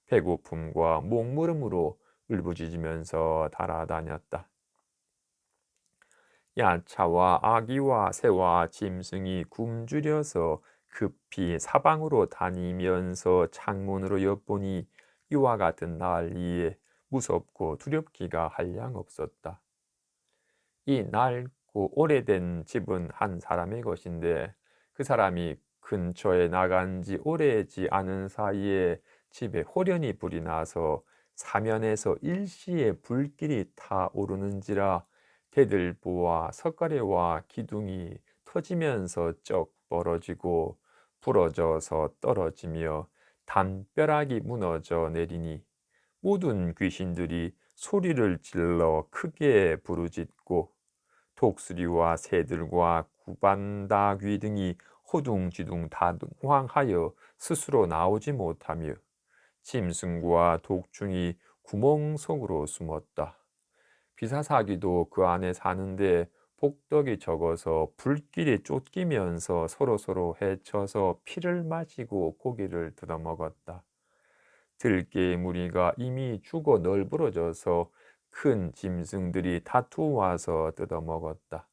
배고픔과 목무름으로 울부짖으면서 달아다녔다. 야차와 아기와 새와 짐승이 굶주려서 급히 사방으로 다니면서 창문으로 엿보니 이와 같은 난리에 무섭고 두렵기가 한량없었다. 이 낡고 오래된 집은 한 사람의 것인데 그 사람이 근처에 나간 지 오래지 않은 사이에 집에 호련히 불이 나서 사면에서 일시에 불길이 타오르는지라 대들보와 석가래와 기둥이 터지면서 쩍 벌어지고 부러져서 떨어지며 담벼락이 무너져 내리니 모든 귀신들이 소리를 질러 크게 부르짖고 독수리와 새들과 구반다귀 등이 허둥지둥 당황하여 스스로 나오지 못하며 짐승과 독충이 구멍 속으로 숨었다. 비사사기도 그 안에 사는데 복덕이 적어서 불길이 쫓기면서 서로서로 헤쳐서 피를 마시고 고기를 뜯어먹었다. 들깨의 무리가 이미 죽어 널브러져서 큰 짐승들이 다투어와서 뜯어먹었다.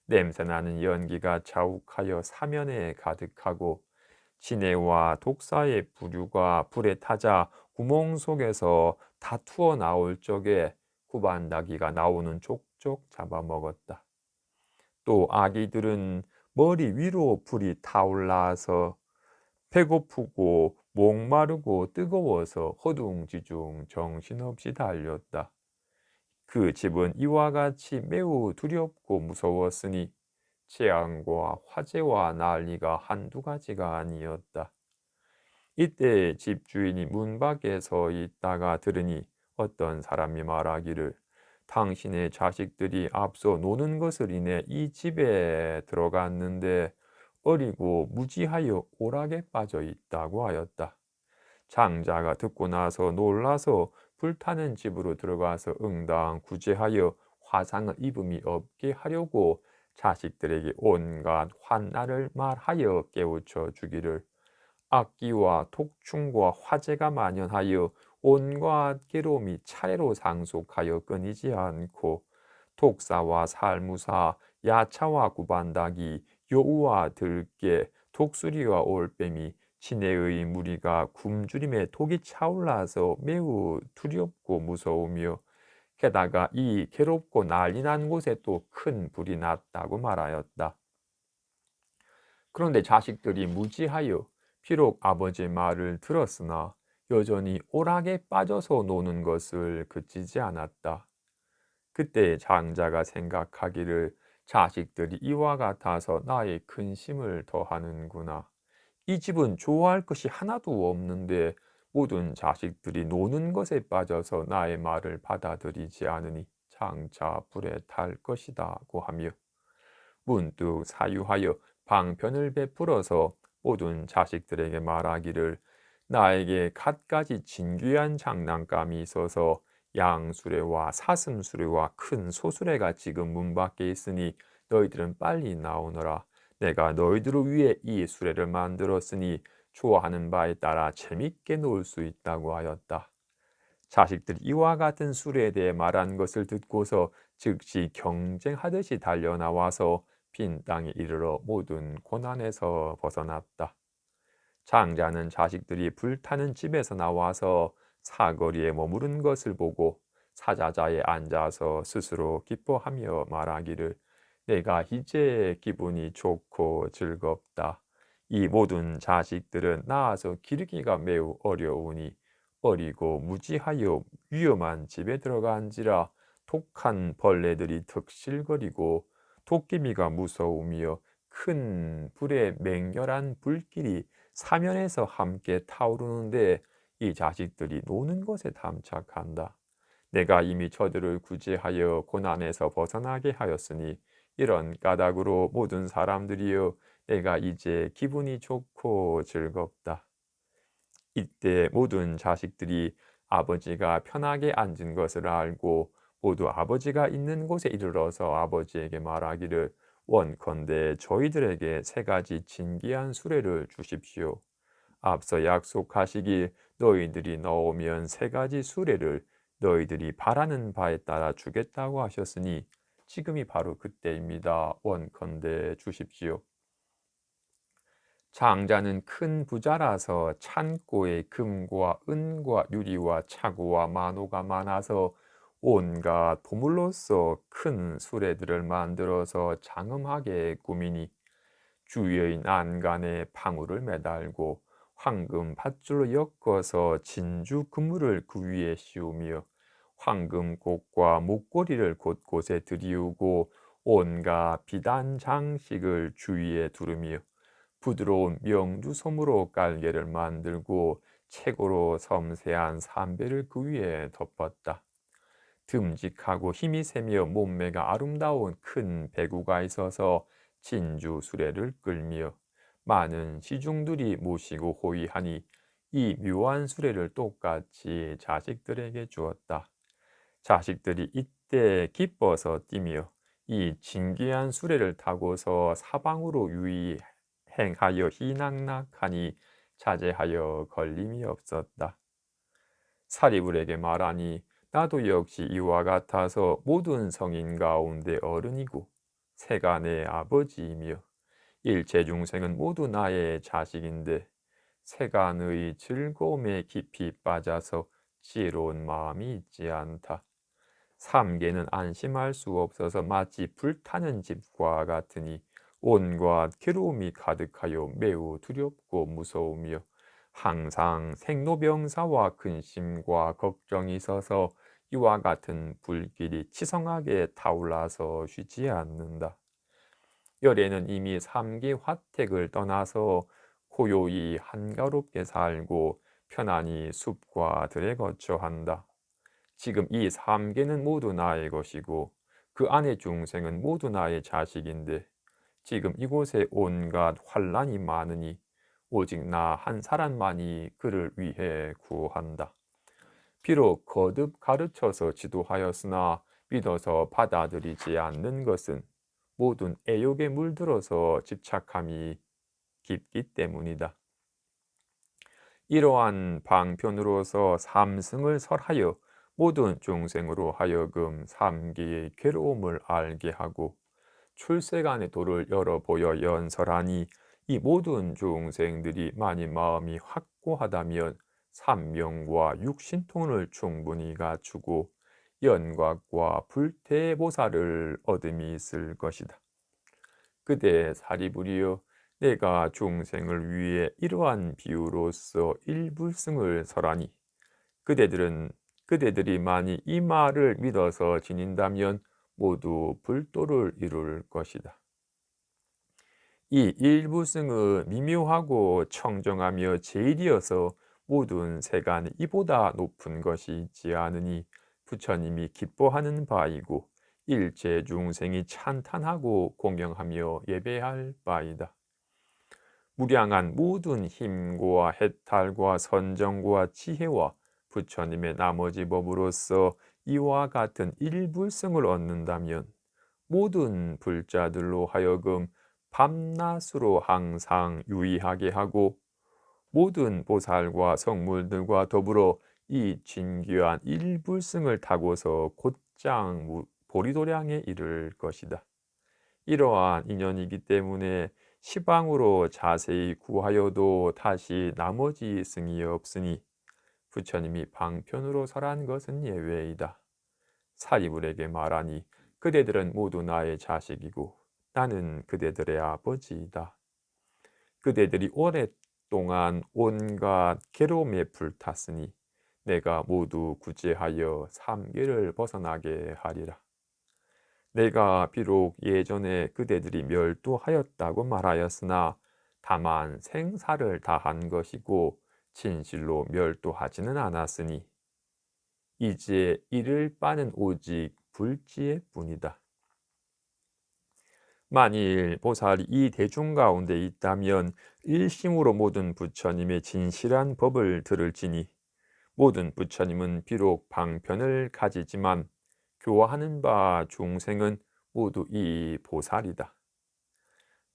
냄새나는 연기가 자욱하여 사면에 가득하고 지네와 독사의 부류가 불에 타자 구멍 속에서 다투어 나올 적에 구반나귀가 나오는 족족 잡아먹었다. 또 아기들은 머리 위로 불이 타올라서 배고프고 목마르고 뜨거워서 허둥지둥 정신없이 달렸다. 그 집은 이와 같이 매우 두렵고 무서웠으니 재앙과 화재와 난리가 한두 가지가 아니었다. 이때 집주인이 문 밖에 서 있다가 들으니 어떤 사람이 말하기를 당신의 자식들이 앞서 노는 것을 인해 이 집에 들어갔는데 어리고 무지하여 오락에 빠져 있다고 하였다. 장자가 듣고 나서 놀라서 불타는 집으로 들어가서 응당 구제하여 화상을 입음이 없게 하려고 자식들에게 온갖 환난을 말하여 깨우쳐 주기를 악기와 독충과 화재가 만연하여 온갖 괴로움이 차례로 상속하여 끊이지 않고 독사와 살무사, 야차와 구반닭이, 여우와 들깨, 독수리와 올빼미, 시내의 무리가 굶주림에 독이 차올라서 매우 두렵고 무서우며 게다가 이 괴롭고 난리 난 곳에 또 큰 불이 났다고 말하였다. 그런데 자식들이 무지하여 비록 아버지의 말을 들었으나 여전히 오락에 빠져서 노는 것을 그치지 않았다. 그때 장자가 생각하기를 자식들이 이와 같아서 나의 근심을 더하는구나. 이 집은 좋아할 것이 하나도 없는데 모든 자식들이 노는 것에 빠져서 나의 말을 받아들이지 않으니 장차 불에 탈 것이다고 하며 문득 사유하여 방편을 베풀어서 모든 자식들에게 말하기를 나에게 갖가지 진귀한 장난감이 있어서 양수레와 사슴수레와 큰 소수레가 지금 문 밖에 있으니 너희들은 빨리 나오너라. 내가 너희들을 위해 이 수레를 만들었으니 좋아하는 바에 따라 재밌게 놀 수 있다고 하였다. 자식들이 이와 같은 수레에 대해 말한 것을 듣고서 즉시 경쟁하듯이 달려나와서 빈 땅에 이르러 모든 고난에서 벗어났다. 장자는 자식들이 불타는 집에서 나와서 사거리에 머무른 것을 보고 사자자에 앉아서 스스로 기뻐하며 말하기를 내가 이제 기분이 좋고 즐겁다. 이 모든 자식들은 낳아서 기르기가 매우 어려우니 어리고 무지하여 위험한 집에 들어간지라 독한 벌레들이 득실거리고 도깨비가 무서우며 큰 불에 맹렬한 불길이 사면에서 함께 타오르는데 이 자식들이 노는 것에 담착한다. 내가 이미 저들을 구제하여 고난에서 벗어나게 하였으니 이런 까닭으로 모든 사람들이여 내가 이제 기분이 좋고 즐겁다. 이때 모든 자식들이 아버지가 편하게 앉은 것을 알고 모두 아버지가 있는 곳에 이르러서 아버지에게 말하기를 원컨대 저희들에게 세 가지 진귀한 수레를 주십시오. 앞서 약속하시길 너희들이 넣으면 세 가지 수레를 너희들이 바라는 바에 따라 주겠다고 하셨으니 지금이 바로 그때입니다. 원컨대 주십시오. 장자는 큰 부자라서 창고에 금과 은과 유리와 차고와 만호가 많아서 온갖 보물로서 큰 수레들을 만들어서 장엄하게 꾸미니 주여인 안간에 방울을 매달고 황금 밧줄로 엮어서 진주 그물을 그 위에 씌우며 황금꽃과 목걸이를 곳곳에 들이우고 온갖 비단 장식을 주위에 두르며 부드러운 명주솜으로 깔개를 만들고 최고로 섬세한 삼배를 그 위에 덮었다. 듬직하고 힘이 세며 몸매가 아름다운 큰 배구가 있어서 진주 수레를 끌며 많은 시중들이 모시고 호위하니 이 묘한 수레를 똑같이 자식들에게 주었다. 자식들이 이때 기뻐서 뛰며 이 진귀한 수레를 타고서 사방으로 유의행하여 희낙낙하니 자제하여 걸림이 없었다. 사리불에게 말하니 나도 역시 이와 같아서 모든 성인 가운데 어른이고 새가 내 아버지이며 일체 중생은 모두 나의 자식인데 세간의 즐거움에 깊이 빠져서 지혜로운 마음이 있지 않다. 삼계는 안심할 수 없어서 마치 불타는 집과 같으니 온갖 괴로움이 가득하여 매우 두렵고 무서우며 항상 생로병사와 근심과 걱정이 있어서 이와 같은 불길이 치성하게 타올라서 쉬지 않는다. 열에는 이미 삼계 화택을 떠나서 고요히 한가롭게 살고 편안히 숲과 들에 거처한다. 지금 이 삼계는 모두 나의 것이고 그 안의 중생은 모두 나의 자식인데 지금 이곳에 온갖 환란이 많으니 오직 나 한 사람만이 그를 위해 구한다. 비록 거듭 가르쳐서 지도하였으나 믿어서 받아들이지 않는 것은 모든 애욕에 물들어서 집착함이 깊기 때문이다. 이러한 방편으로서 삼승을 설하여 모든 중생으로 하여금 삼기의 괴로움을 알게 하고 출세간의 도를 열어 보여 연설하니 이 모든 중생들이 만일 마음이 확고하다면 삼명과 육신통을 충분히 갖추고 연각과 불태의 보살을 얻음이 있을 것이다. 그대 사리부리여, 내가 중생을 위해 이러한 비유로서 일불승을 설하니 그대들이 만일 이 말을 믿어서 지닌다면 모두 불도를 이룰 것이다. 이 일부승은 미묘하고 청정하며 제일이어서 모든 세간에 이보다 높은 것이 있지 않으니 부처님이 기뻐하는 바이고 일체 중생이 찬탄하고 공경하며 예배할 바이다. 무량한 모든 힘과 해탈과 선정과 지혜와 부처님의 나머지 법으로서 이와 같은 일불승을 얻는다면 모든 불자들로 하여금 밤낮으로 항상 유의하게 하고 모든 보살과 성물들과 더불어 이 진귀한 일불승을 타고서 곧장 보리도량에 이를 것이다. 이러한 인연이기 때문에 시방으로 자세히 구하여도 다시 나머지 승이 없으니 부처님이 방편으로 설한 것은 예외이다. 사리불에게 말하니 그대들은 모두 나의 자식이고 나는 그대들의 아버지이다. 그대들이 오랫동안 온갖 괴로움에 불탔으니 내가 모두 구제하여 삼계를 벗어나게 하리라. 내가 비록 예전에 그대들이 멸도하였다고 말하였으나 다만 생사를 다한 것이고 진실로 멸도하지는 않았으니 이제 이를 바는 오직 불지의 뿐이다. 만일 보살이 이 대중 가운데 있다면 일심으로 모든 부처님의 진실한 법을 들을지니 모든 부처님은 비록 방편을 가지지만 교화하는 바 중생은 모두 이 보살이다.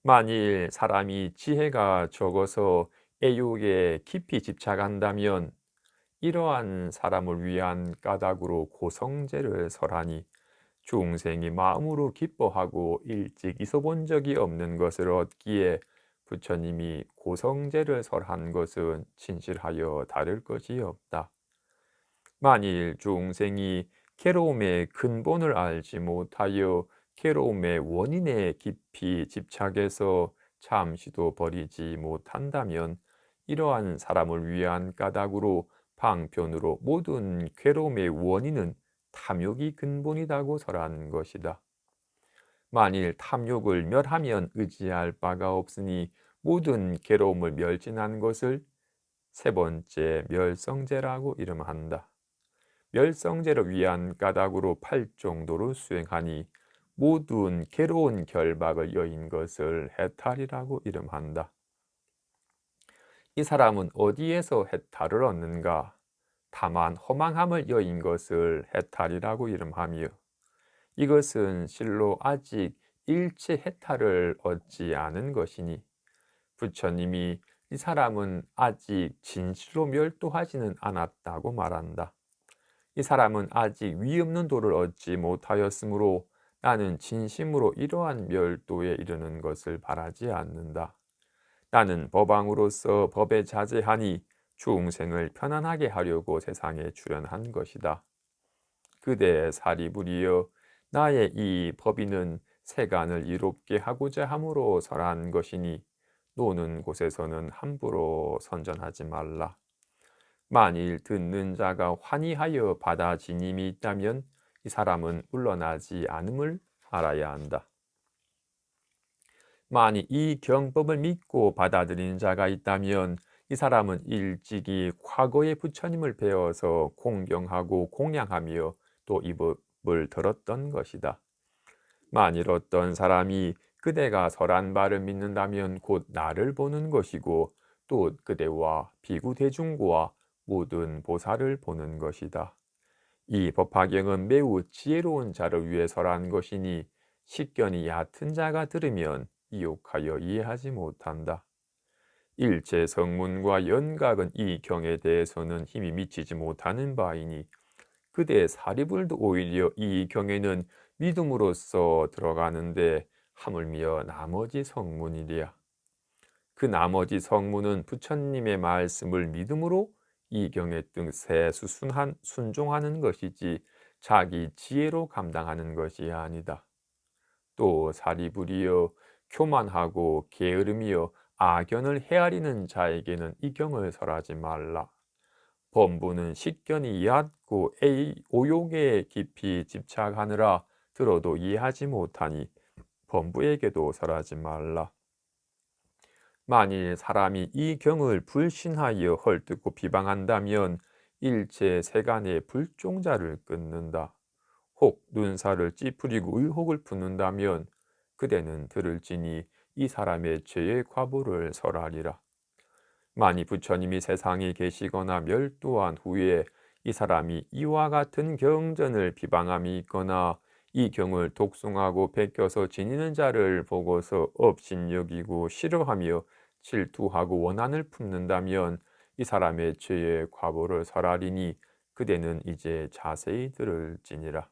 만일 사람이 지혜가 적어서 애욕에 깊이 집착한다면 이러한 사람을 위한 까닭으로 고성제를 설하니 중생이 마음으로 기뻐하고 일찍 있어본 적이 없는 것을 얻기에 부처님이 고성제를 설한 것은 진실하여 다를 것이 없다. 만일 중생이 괴로움의 근본을 알지 못하여 괴로움의 원인에 깊이 집착해서 잠시도 버리지 못한다면 이러한 사람을 위한 까닭으로 방편으로 모든 괴로움의 원인은 탐욕이 근본이라고 설한 것이다. 만일 탐욕을 멸하면 의지할 바가 없으니 모든 괴로움을 멸진한 것을 세 번째 멸성제라고 이름한다. 멸성제를 위한 까닭으로 팔정도를 수행하니 모든 괴로운 결박을 여인 것을 해탈이라고 이름한다. 이 사람은 어디에서 해탈을 얻는가? 다만 허망함을 여인 것을 해탈이라고 이름하며 이것은 실로 아직 일체 해탈을 얻지 않은 것이니 부처님이 이 사람은 아직 진실로 멸도하지는 않았다고 말한다. 이 사람은 아직 위 없는 도를 얻지 못하였으므로 나는 진심으로 이러한 멸도에 이르는 것을 바라지 않는다. 나는 법왕으로서 법에 자제하니 중생을 편안하게 하려고 세상에 출현한 것이다. 그대 사리부리여, 나의 이 법인은 세간을 이롭게 하고자 함으로 설한 것이니 노는 곳에서는 함부로 선전하지 말라. 만일 듣는 자가 환희하여 받아지님이 있다면 이 사람은 물러나지 않음을 알아야 한다. 만일 이 경법을 믿고 받아들이는 자가 있다면 이 사람은 일찍이 과거의 부처님을 배워서 공경하고 공양하며 또 이 법을 들었던 것이다. 만일 어떤 사람이 그대가 설한 바를 믿는다면 곧 나를 보는 것이고 또 그대와 비구 대중과 모든 보살을 보는 것이다. 이 법화경은 매우 지혜로운 자를 위해 설한 것이니 식견이 얕은 자가 들으면 이욕하여 이해하지 못한다. 일체 성문과 연각은 이 경에 대해서는 힘이 미치지 못하는 바이니 그대 사리불도 오히려 이 경에는 믿음으로써 들어가는데 하물며 나머지 성문이랴. 그 나머지 성문은 부처님의 말씀을 믿음으로 이 경에 뜻에 순종하는 것이지 자기 지혜로 감당하는 것이 아니다. 또 사리불이여 교만하고 게으름이여 악연을 헤아리는 자에게는 이 경을 설하지 말라. 범부는 식견이 얕고 오욕에 깊이 집착하느라 들어도 이해하지 못하니 범부에게도 설하지 말라. 만일 사람이 이 경을 불신하여 헐뜯고 비방한다면 일체 세간의 불종자를 끊는다. 혹 눈살을 찌푸리고 의혹을 품는다면 그대는 들을지니 이 사람의 죄의 과보를 설하리라. 만일 부처님이 세상에 계시거나 멸도한 후에 이 사람이 이와 같은 경전을 비방함이 있거나 이 경을 독송하고 베껴서 지니는 자를 보고서 업신여기고 싫어하며 질투하고 원한을 품는다면 이 사람의 죄의 과보를 설하리니 그대는 이제 자세히 들을지니라.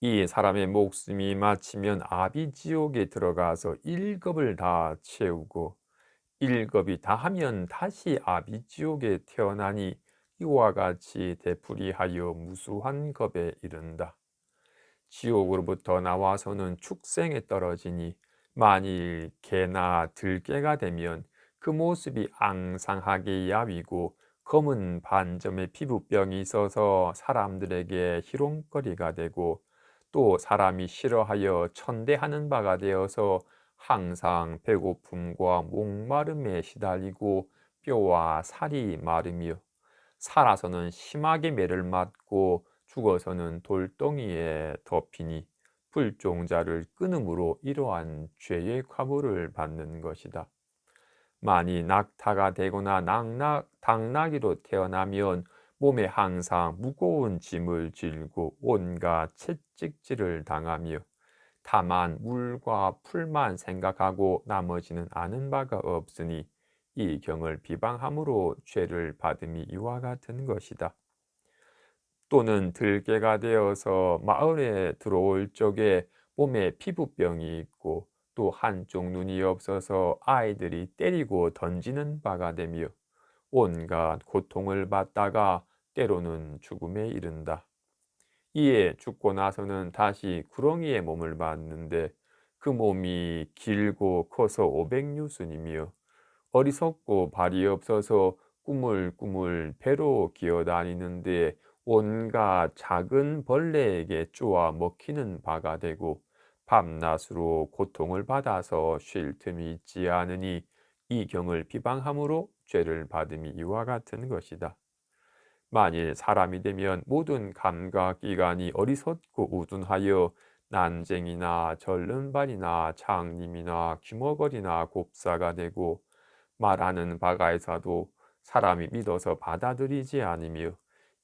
이 사람의 목숨이 마치면 아비지옥에 들어가서 일겁을 다 채우고 일겁이 다하면 다시 아비지옥에 태어나니 이와 같이 되풀이하여 무수한 겁에 이른다. 지옥으로부터 나와서는 축생에 떨어지니 만일 개나 들개가 되면 그 모습이 앙상하게 야위고 검은 반점의 피부병이 있어서 사람들에게 희롱거리가 되고 또 사람이 싫어하여 천대하는 바가 되어서 항상 배고픔과 목마름에 시달리고 뼈와 살이 마르며 살아서는 심하게 매를 맞고 죽어서는 돌덩이에 덮이니 불종자를 끊음으로 이러한 죄의 과보를 받는 것이다. 만이 낙타가 되거나 당나귀로 태어나면 몸에 항상 무거운 짐을 질고 온갖 채찍질을 당하며 다만 물과 풀만 생각하고 나머지는 아는 바가 없으니 이 경을 비방함으로 죄를 받음이 이와 같은 것이다. 또는 들개가 되어서 마을에 들어올 적에 몸에 피부병이 있고 또 한쪽 눈이 없어서 아이들이 때리고 던지는 바가 되며 온갖 고통을 받다가 때로는 죽음에 이른다. 이에 죽고 나서는 다시 구렁이의 몸을 받는데 그 몸이 길고 커서 500유순이며 어리석고 발이 없어서 꾸물꾸물 배로 기어다니는데 온갖 작은 벌레에게 쪼아 먹히는 바가 되고 밤낮으로 고통을 받아서 쉴 틈이 있지 않으니 이 경을 비방함으로 죄를 받음이 이와 같은 것이다. 만일 사람이 되면 모든 감각기관이 어리석고 우둔하여 난쟁이나 절름발이나 장님이나 귀머거리나 곱사가 되고 말하는 바가에서도 사람이 믿어서 받아들이지 않으며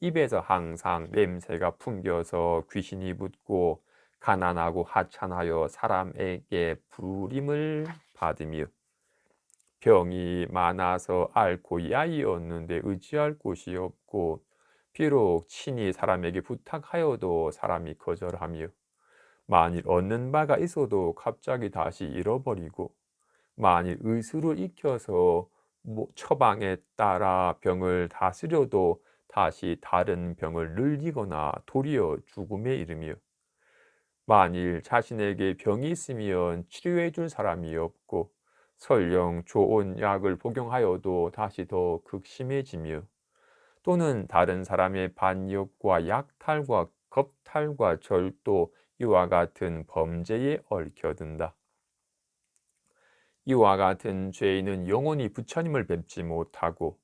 입에서 항상 냄새가 풍겨서 귀신이 붙고 가난하고 하찮하여 사람에게 부림을 받으며 병이 많아서 앓고 야이었는데 의지할 곳이 없고 비록 친히 사람에게 부탁하여도 사람이 거절하며 만일 얻는 바가 있어도 갑자기 다시 잃어버리고 만일 의술을 익혀서 처방에 따라 병을 다스려도 다시 다른 병을 늘리거나 도리어 죽음에 이르며 만일 자신에게 병이 있으면 치료해 줄 사람이 없고 설령 좋은 약을 복용하여도 다시 더 극심해지며 또는 다른 사람의 반역과 약탈과 겁탈과 절도 이와 같은 범죄에 얽혀든다. 이와 같은 죄인은 영원히 부처님을 뵙지 못하고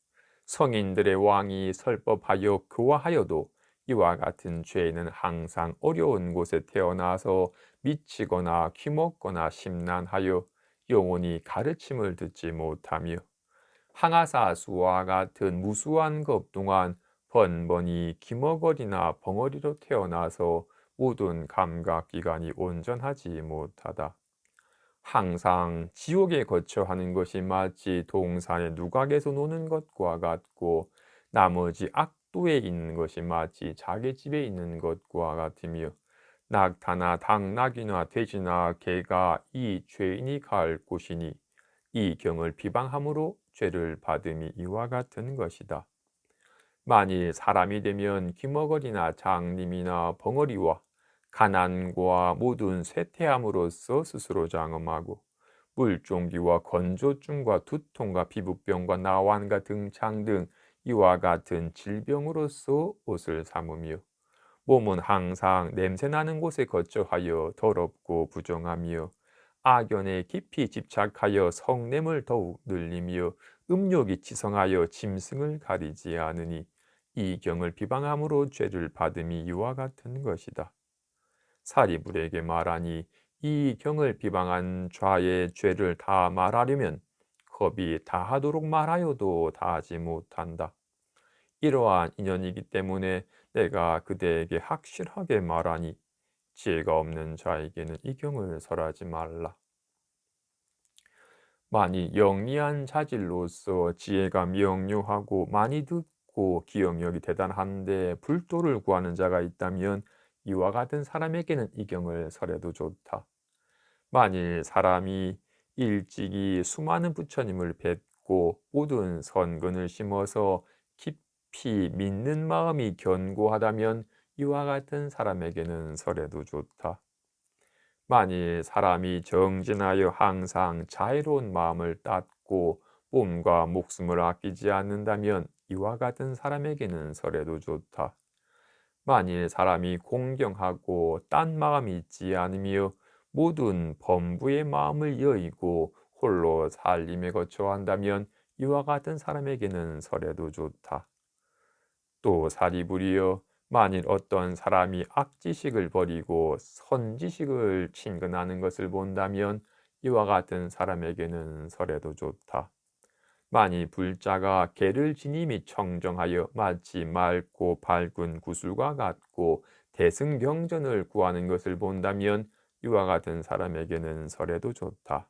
성인들의 왕이 설법하여 교화하여도 이와 같은 죄인은 항상 어려운 곳에 태어나서 미치거나 귀먹거나 심란하여 영원히 가르침을 듣지 못하며 항아사수와 같은 무수한 것 동안 번번이 귀머거리나 벙어리로 태어나서 모든 감각기관이 온전하지 못하다. 항상 지옥에 거처 하는 것이 마치 동산의 누각에서 노는 것과 같고 나머지 악도에 있는 것이 마치 자기 집에 있는 것과 같으며 낙타나 당나귀나 돼지나 개가 이 죄인이 갈 곳이니 이 경을 비방함으로 죄를 받음이 이와 같은 것이다. 만일 사람이 되면 기머거리나 장님이나 벙어리와 가난과 모든 쇠퇴함으로써 스스로 장엄하고 물종기와 건조증과 두통과 피부병과 나환과 등창 등 이와 같은 질병으로서 옷을 삼으며 몸은 항상 냄새나는 곳에 거처하여 더럽고 부정하며 악연에 깊이 집착하여 성냄을 더욱 늘리며 음욕이 치성하여 짐승을 가리지 않으니 이 경을 비방함으로 죄를 받음이 이와 같은 것이다. 사리불에게 말하니 이 경을 비방한 자의 죄를 다 말하려면 겁이 다하도록 말하여도 다하지 못한다. 이러한 인연이기 때문에 내가 그대에게 확실하게 말하니 지혜가 없는 자에게는 이 경을 설하지 말라. 만일 영리한 자질로서 지혜가 명료하고 많이 듣고 기억력이 대단한데 불도를 구하는 자가 있다면 이와 같은 사람에게는 이 경을 설해도 좋다. 만일 사람이 일찍이 수많은 부처님을 뵙고 모든 선근을 심어서 깊이 믿는 마음이 견고하다면 이와 같은 사람에게는 설해도 좋다. 만일 사람이 정진하여 항상 자애로운 마음을 닦고 몸과 목숨을 아끼지 않는다면 이와 같은 사람에게는 설해도 좋다. 만일 사람이 공경하고 딴 마음이 있지 않으며 모든 범부의 마음을 여의고 홀로 살림에 거처한다면 이와 같은 사람에게는 설해도 좋다. 또 사리부리여 만일 어떤 사람이 악지식을 버리고 선지식을 친근하는 것을 본다면 이와 같은 사람에게는 설해도 좋다. 만일 불자가 개를 지님이 청정하여 마치 맑고 밝은 구슬과 같고 대승경전을 구하는 것을 본다면 이와 같은 사람에게는 설해도 좋다.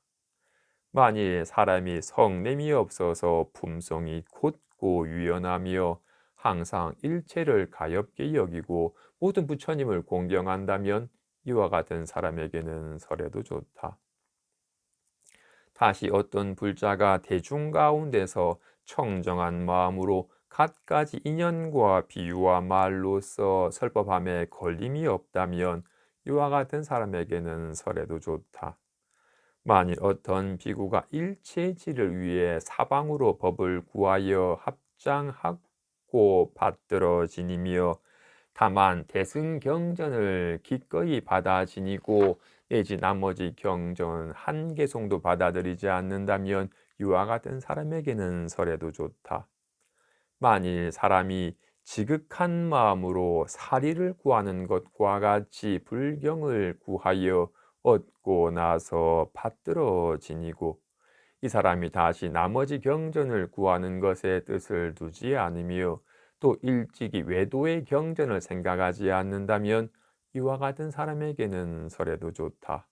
만일 사람이 성냄이 없어서 품성이 곧고 유연하며 항상 일체를 가엾게 여기고 모든 부처님을 공경한다면 이와 같은 사람에게는 설해도 좋다. 다시 어떤 불자가 대중 가운데서 청정한 마음으로 갖가지 인연과 비유와 말로써 설법함에 걸림이 없다면 이와 같은 사람에게는 설해도 좋다. 만일 어떤 비구가 일체지를 위해 사방으로 법을 구하여 합장하고 받들어 지니며 다만 대승경전을 기꺼이 받아 지니고 내지 나머지 경전 한 개송도 받아들이지 않는다면 이와 같은 사람에게는 설해도 좋다. 만일 사람이 지극한 마음으로 사리를 구하는 것과 같이 불경을 구하여 얻고 나서 받들어 지니고 이 사람이 다시 나머지 경전을 구하는 것에 뜻을 두지 않으며 또 일찍이 외도의 경전을 생각하지 않는다면 이와 같은 사람에게는 설해도 좋다.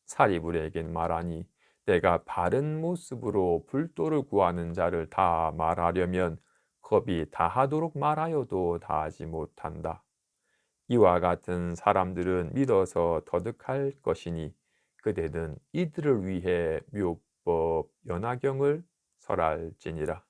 사리불에겐 말하니 내가 바른 모습으로 불도를 구하는 자를 다 말하려면 겁이 다하도록 말하여도 다하지 못한다. 이와 같은 사람들은 믿어서 터득할 것이니 그대는 이들을 위해 묘법 연화경을 설할지니라.